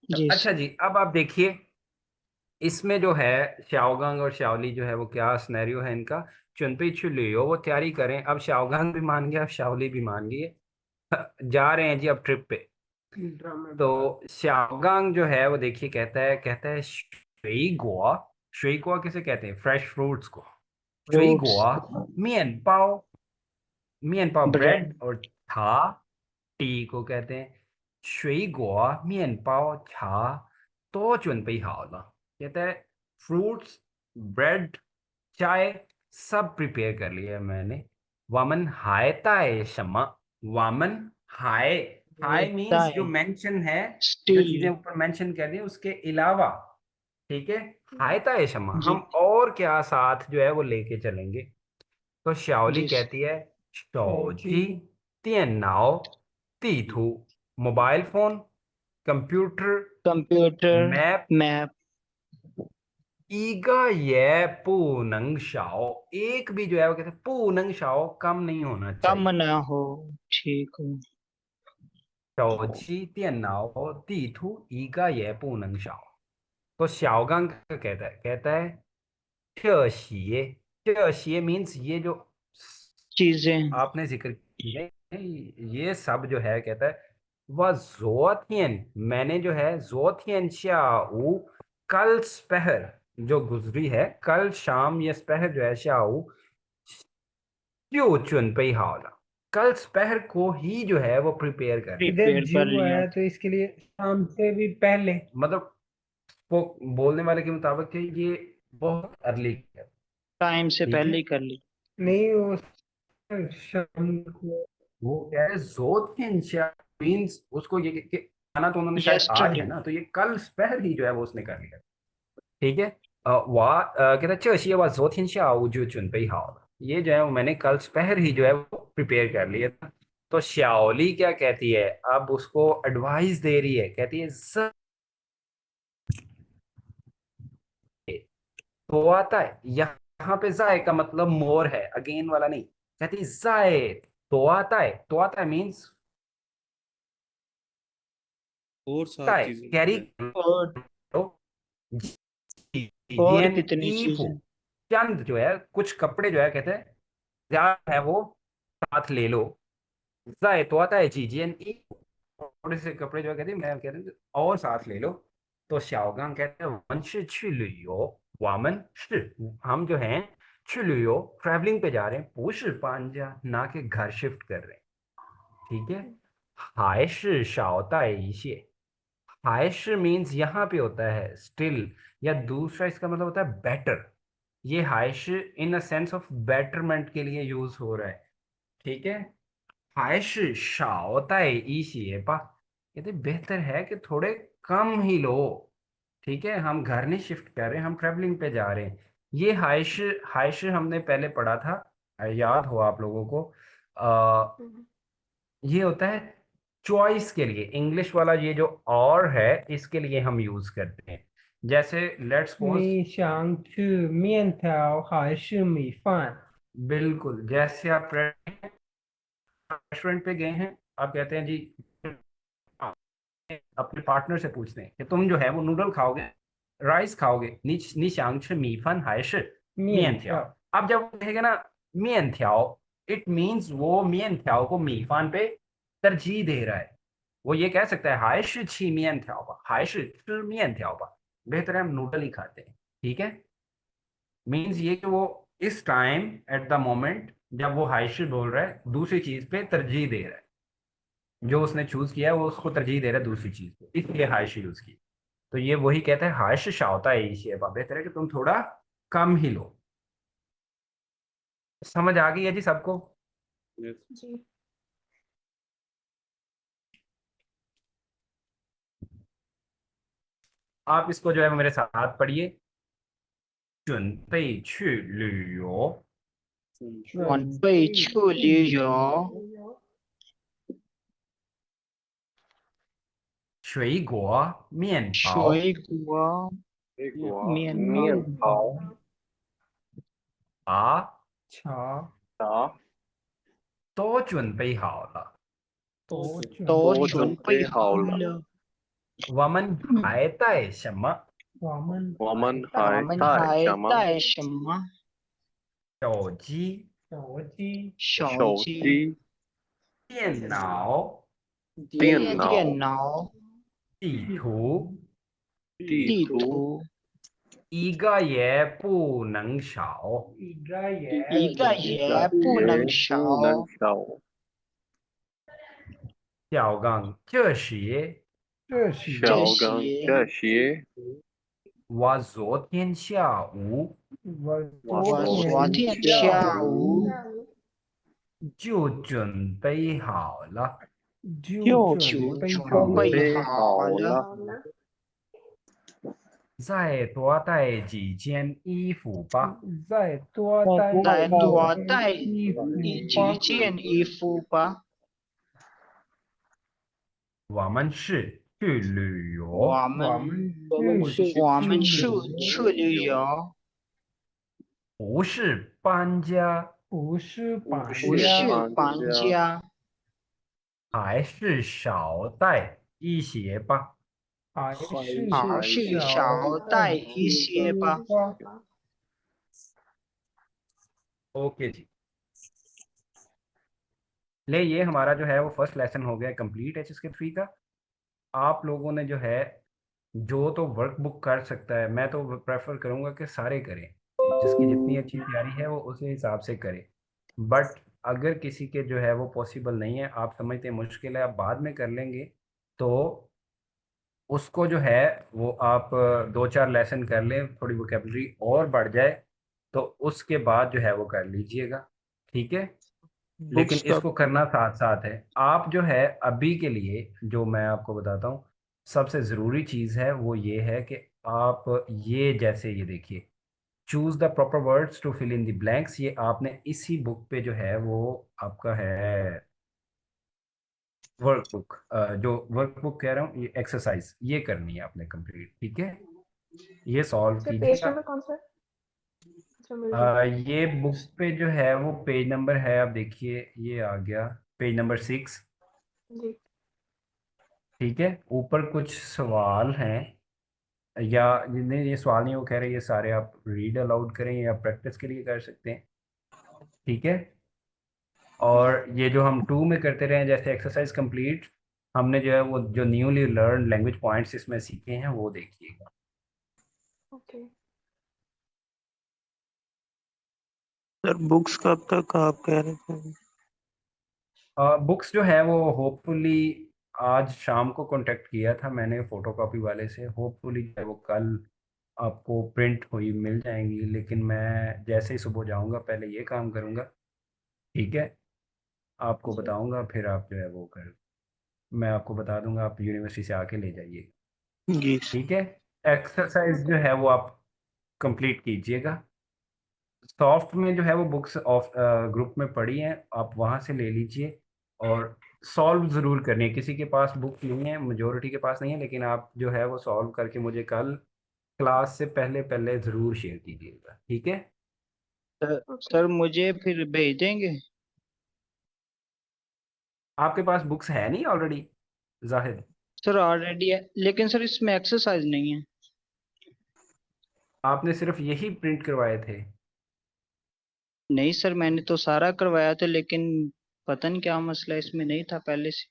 जी अच्छा जी, अब आप देखिए इसमें जो है शाओगांग और शाओली जो है वो क्या सिनेरियो है इनका। 准备去旅游 वो तैयारी करें, अब शाओगांग भी मान गया, अब शाओली भी मान गई है। जा रहे हैं जी अब ट्रिप पे। ड्रामा तो शाओगांग जो है वो देखिए कहता है 水果, 水果 किसे कहते हैं, फ्रेश फ्रूट्स को। 水 फ्रूट्स 果 面包, 面包 ब्रेड ब्रेड, और था टी को कहते हैं 水果面包茶都准备好了, कहता है फ्रूट्स, ब्रेड, चाय सब प्रिपेयर कर लिया है मैंने। वामन हाय ताय शमा, वामन हाय, हाय मीन्स जो मेंशन है, जो स्टिल। चीजें ऊपर मेंशन कर दी उसके अलावा, ठीक है। हाय ताय शमा, जी हम और क्या साथ जो है वो लेके चलेंगे। तो शाओली जी कहती है 手 जी机 电脑 地图 mobile phone, computer, computer map, map 一个也不能少, एक भी जो है वो कहते हैं 不能少, कम नहीं होना कम चाहिए। ना हो। ठीक हो। 手机电脑地图一个也不能少। तो शाओगांग क्या कहता है 这些, 这些 मीन्स ये जो चीजें। आपने जिक्र की है, ये सब जो है, कहता है वह जोथियन, मैंने जो है जोथियन शाऊ, कल स्पहर जो गुजरी है, कल शाम ये स्पहर जो है शाऊ, जो चुनपई हावला, कल स्पहर को ही जो है वो प्रिपेयर कर लिया। इधर प्रिपेयर कर ज्यू लिया है तो इसके लिए शाम से भी पहले। मतलब वो बोलने वाले के मुताबिक कि ये बहुत अर्ली है, टाइम से ठीक पहले है। ही कर ली। नहीं वो शाम को। वो कह रहे जोथियन शा मीन्स उसको ये कि खाना तो उन्होंने शायद आज यस्टरडे। है ना, तो ये कल स्पहर ही जो है वो उसने कर लिया, ठीक है। 我给他这些我昨天下午就准备好了, ये जो है वो मैंने कल स्पहर ही जो है वो प्रिपेयर कर लिया था। तो श्याओली क्या कहती है, अब उसको एडवाइस दे रही है, कहती है तो आता है यहाँ पे जाए का मतलब मोर है, अगेन वाला नहीं, कहती है जाए तो आता है मीन्स और सात चीजें कैरी, और और कितनी ईफू, चीजें। चंद जो है कुछ कपड़े जो है, कहते हैं ज्यादा है वो साथ ले लो। जाए तो आता है जीजियन ई, थोड़े से कपड़े जो है कहते हैं, मैं कहते हैं और साथ ले लो। तो शाओगांग कहते हैं वंश छु लियो, वामन शि, हम जो हैं छु लियो ट्रैवलिंग पे जा रहे हैं, पुश पांजा ना के घर शिफ्ट कर रहे हैं, ठीक है। हाय शि शाओताई इशे, हाइश मीन्स यहाँ पे होता है स्टिल, या दूसरा इसका मतलब होता है बेटर। ये हाइश इन अ सेंस ऑफ बेटरमेंट के लिए यूज हो रहा है, ठीक है। हाइश शाओताई इशिएपा, कहते बेहतर है कि थोड़े कम ही लो, ठीक है, हम घर नहीं शिफ्ट कर रहे हैं, हम ट्रेवलिंग पे जा रहे हैं। ये हाइश, हाइश हमने पहले पढ़ा था, याद हो आप लोगों को, ये होता है चॉइस के लिए, इंग्लिश वाला ये जो और है इसके लिए हम यूज करते हैं। जैसे लेट्स सपोज, 你想吃面条还是米饭？ बिल्कुल जैसे आप रेस्टोरेंट पे गए हैं, आप कहते हैं जी, अपने पार्टनर से पूछते हैं कि तुम जो है वो नूडल खाओगे, राइस खाओगे, नी मीफन हाइश 面 मियन 条 थ्याओ। अब जब वो कहेगा ना मियन थ्याओ, इट मीन्स वो मियन थ्याओ को मीफान पे तरजीह दे रहा है। वो ये कह सकता है हाइश छी मियन थ्याओ पा, हाइश मियन थ्याओ पा, बेहतर है हम नूडल ही खाते हैं, ठीक है। मीन्स ये कि वो इस टाइम, एट द मोमेंट, जब वो हाइश बोल रहा है, दूसरी चीज पे तरजीह दे रहा है, जो उसने चूज किया है वो उसको तरजीह दे रहा है दूसरी चीज पे, इसलिए हाइश यूज की। तो ये वही कहता है हाइश शाउता है इसे, बेहतर है कि तुम थोड़ा कम ही लो। समझ आ गई है जी सबको? जी। आप इसको जो है मेरे साथ पढ़िए। 准备去旅游，准备去旅游，水果、面包、水果、水果、面面包、茶茶茶都准备好了。都都准准备好备好了。了。我们还带什么？我们我们我还们带还什么？带什么？手机、手机手手机、机、电脑、电脑、电脑、地图，地地图，图，一个也不能少。一个也一个也不也能不能少。少。小刚，这些这是这小刚，些这些我昨天下午我我我昨昨天下午就准备好了。就就准备好准备备好好了，了。再多带几件衣服吧。再多带再多带衣服几件衣服吧。我们是去旅游，我们我们是去旅游，不是搬家，不是搬不是家，搬家，还是少带一些吧。还是而是少带一些吧。 ओके जी, ले ये हमारा जो है वो फर्स्ट लेसन हो गया कंप्लीट HSK3 का। आप लोगों ने जो है जो तो वर्कबुक कर सकता है, मैं तो प्रेफर करूंगा कि सारे करें, जिसकी जितनी अच्छी तैयारी है वो उसी हिसाब से करें। बट अगर किसी के जो है वो पॉसिबल नहीं है, आप समझते हैं मुश्किल है, आप बाद में कर लेंगे, तो उसको जो है वो आप 2-4 लेसन कर लें, थोड़ी वोकेबलरी और बढ़ जाए, तो उसके बाद जो है वो कर लीजिएगा, ठीक है। लेकिन बुक्स का इसको करना साथ साथ है। आप जो है अभी के लिए जो मैं आपको बताता हूँ, सबसे ज़रूरी चीज़ है वो ये है कि आप ये जैसे ये देखिए, choose the proper words to fill in the blanks, ये आपने इसी बुक पे जो है वो आपका है वर्कबुक, जो वर्कबुक कह रहा हूँ ये एक्सरसाइज ये करनी है आपने कंप्लीट, ठीक है। ये सॉल्व पेज कीजिएगा। नंबर कौन सा है? अच्छा, मिल गया। ये बुक पे जो है वो पेज नंबर है, आप देखिए ये आ गया पेज नंबर 6, जी। ठीक है। ऊपर कुछ सवाल हैं, या जिन्हें ये सवाल नहीं वो कह रहे ये सारे आप रीड अलाउड करें या प्रैक्टिस के लिए कर सकते हैं, ठीक है। और ये जो हम 2 में करते रहे जैसे एक्सरसाइज कंप्लीट, हमने जो है वो जो न्यूली लर्न लैंग्वेज पॉइंट्स इसमें सीखे हैं वो देखिएगा। ओके। सर बुक्स कब तक आप कह रहे थे? बुक्स जो है वो होपफुली आज शाम को कांटेक्ट किया था मैंने फोटोकॉपी वाले से, होपफुली वो कल आपको प्रिंट हुई मिल जाएंगी, लेकिन मैं जैसे ही सुबह जाऊंगा पहले ये काम करूंगा, ठीक है। आपको जी। बताऊंगा, फिर आप जो है वो कर, मैं आपको बता दूंगा, आप यूनिवर्सिटी से आके ले जाइए, जी ठीक है। एक्सरसाइज जो है वो आप कंप्लीट कीजिएगा। सॉफ्ट में जो है वो बुक्स ऑफ ग्रुप में पड़ी हैं, आप वहाँ से ले लीजिए, और सॉल्व ज़रूर करनी है। किसी के पास बुक नहीं है, मेजोरिटी के पास नहीं है, लेकिन आप जो है वो सॉल्व करके मुझे कल क्लास से पहले पहले ज़रूर शेयर कीजिएगा, ठीक है। सर मुझे फिर भेज देंगे? आपके पास बुक्स है नहीं ऑलरेडी जाहिद? सर ऑलरेडी है, लेकिन सर इसमें एक्सरसाइज नहीं है। आपने सिर्फ यही प्रिंट करवाए थे? नहीं सर, मैंने तो सारा करवाया था, लेकिन पता नहीं क्या मसला इसमें नहीं था पहले से।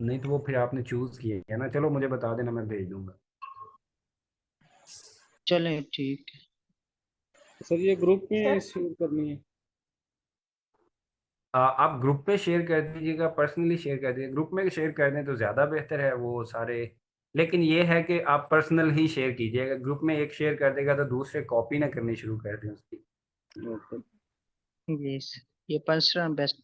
नहीं तो वो फिर आपने चूज़ किया है ना, चलो मुझे बता देना, मैं भेज दूंगा। चलें ठीक है। सर ये ग्रुप में सर? शेयर करनी है। आप ग्रुप पे शेयर कर दीजिएगा, पर्सनली शेयर कर दीजिए। ग्रुप में शेयर कर दें तो ज़्यादा बेहतर है वो सारे, लेकिन ये है कि आप पर्सनल ही शेयर कीजिएगा। ग्रुप में एक शेयर कर देगा तो दूसरे कॉपी ना करनी शुरू कर दें उसकी। ओके। यस, ये पर्सनल बेस्ट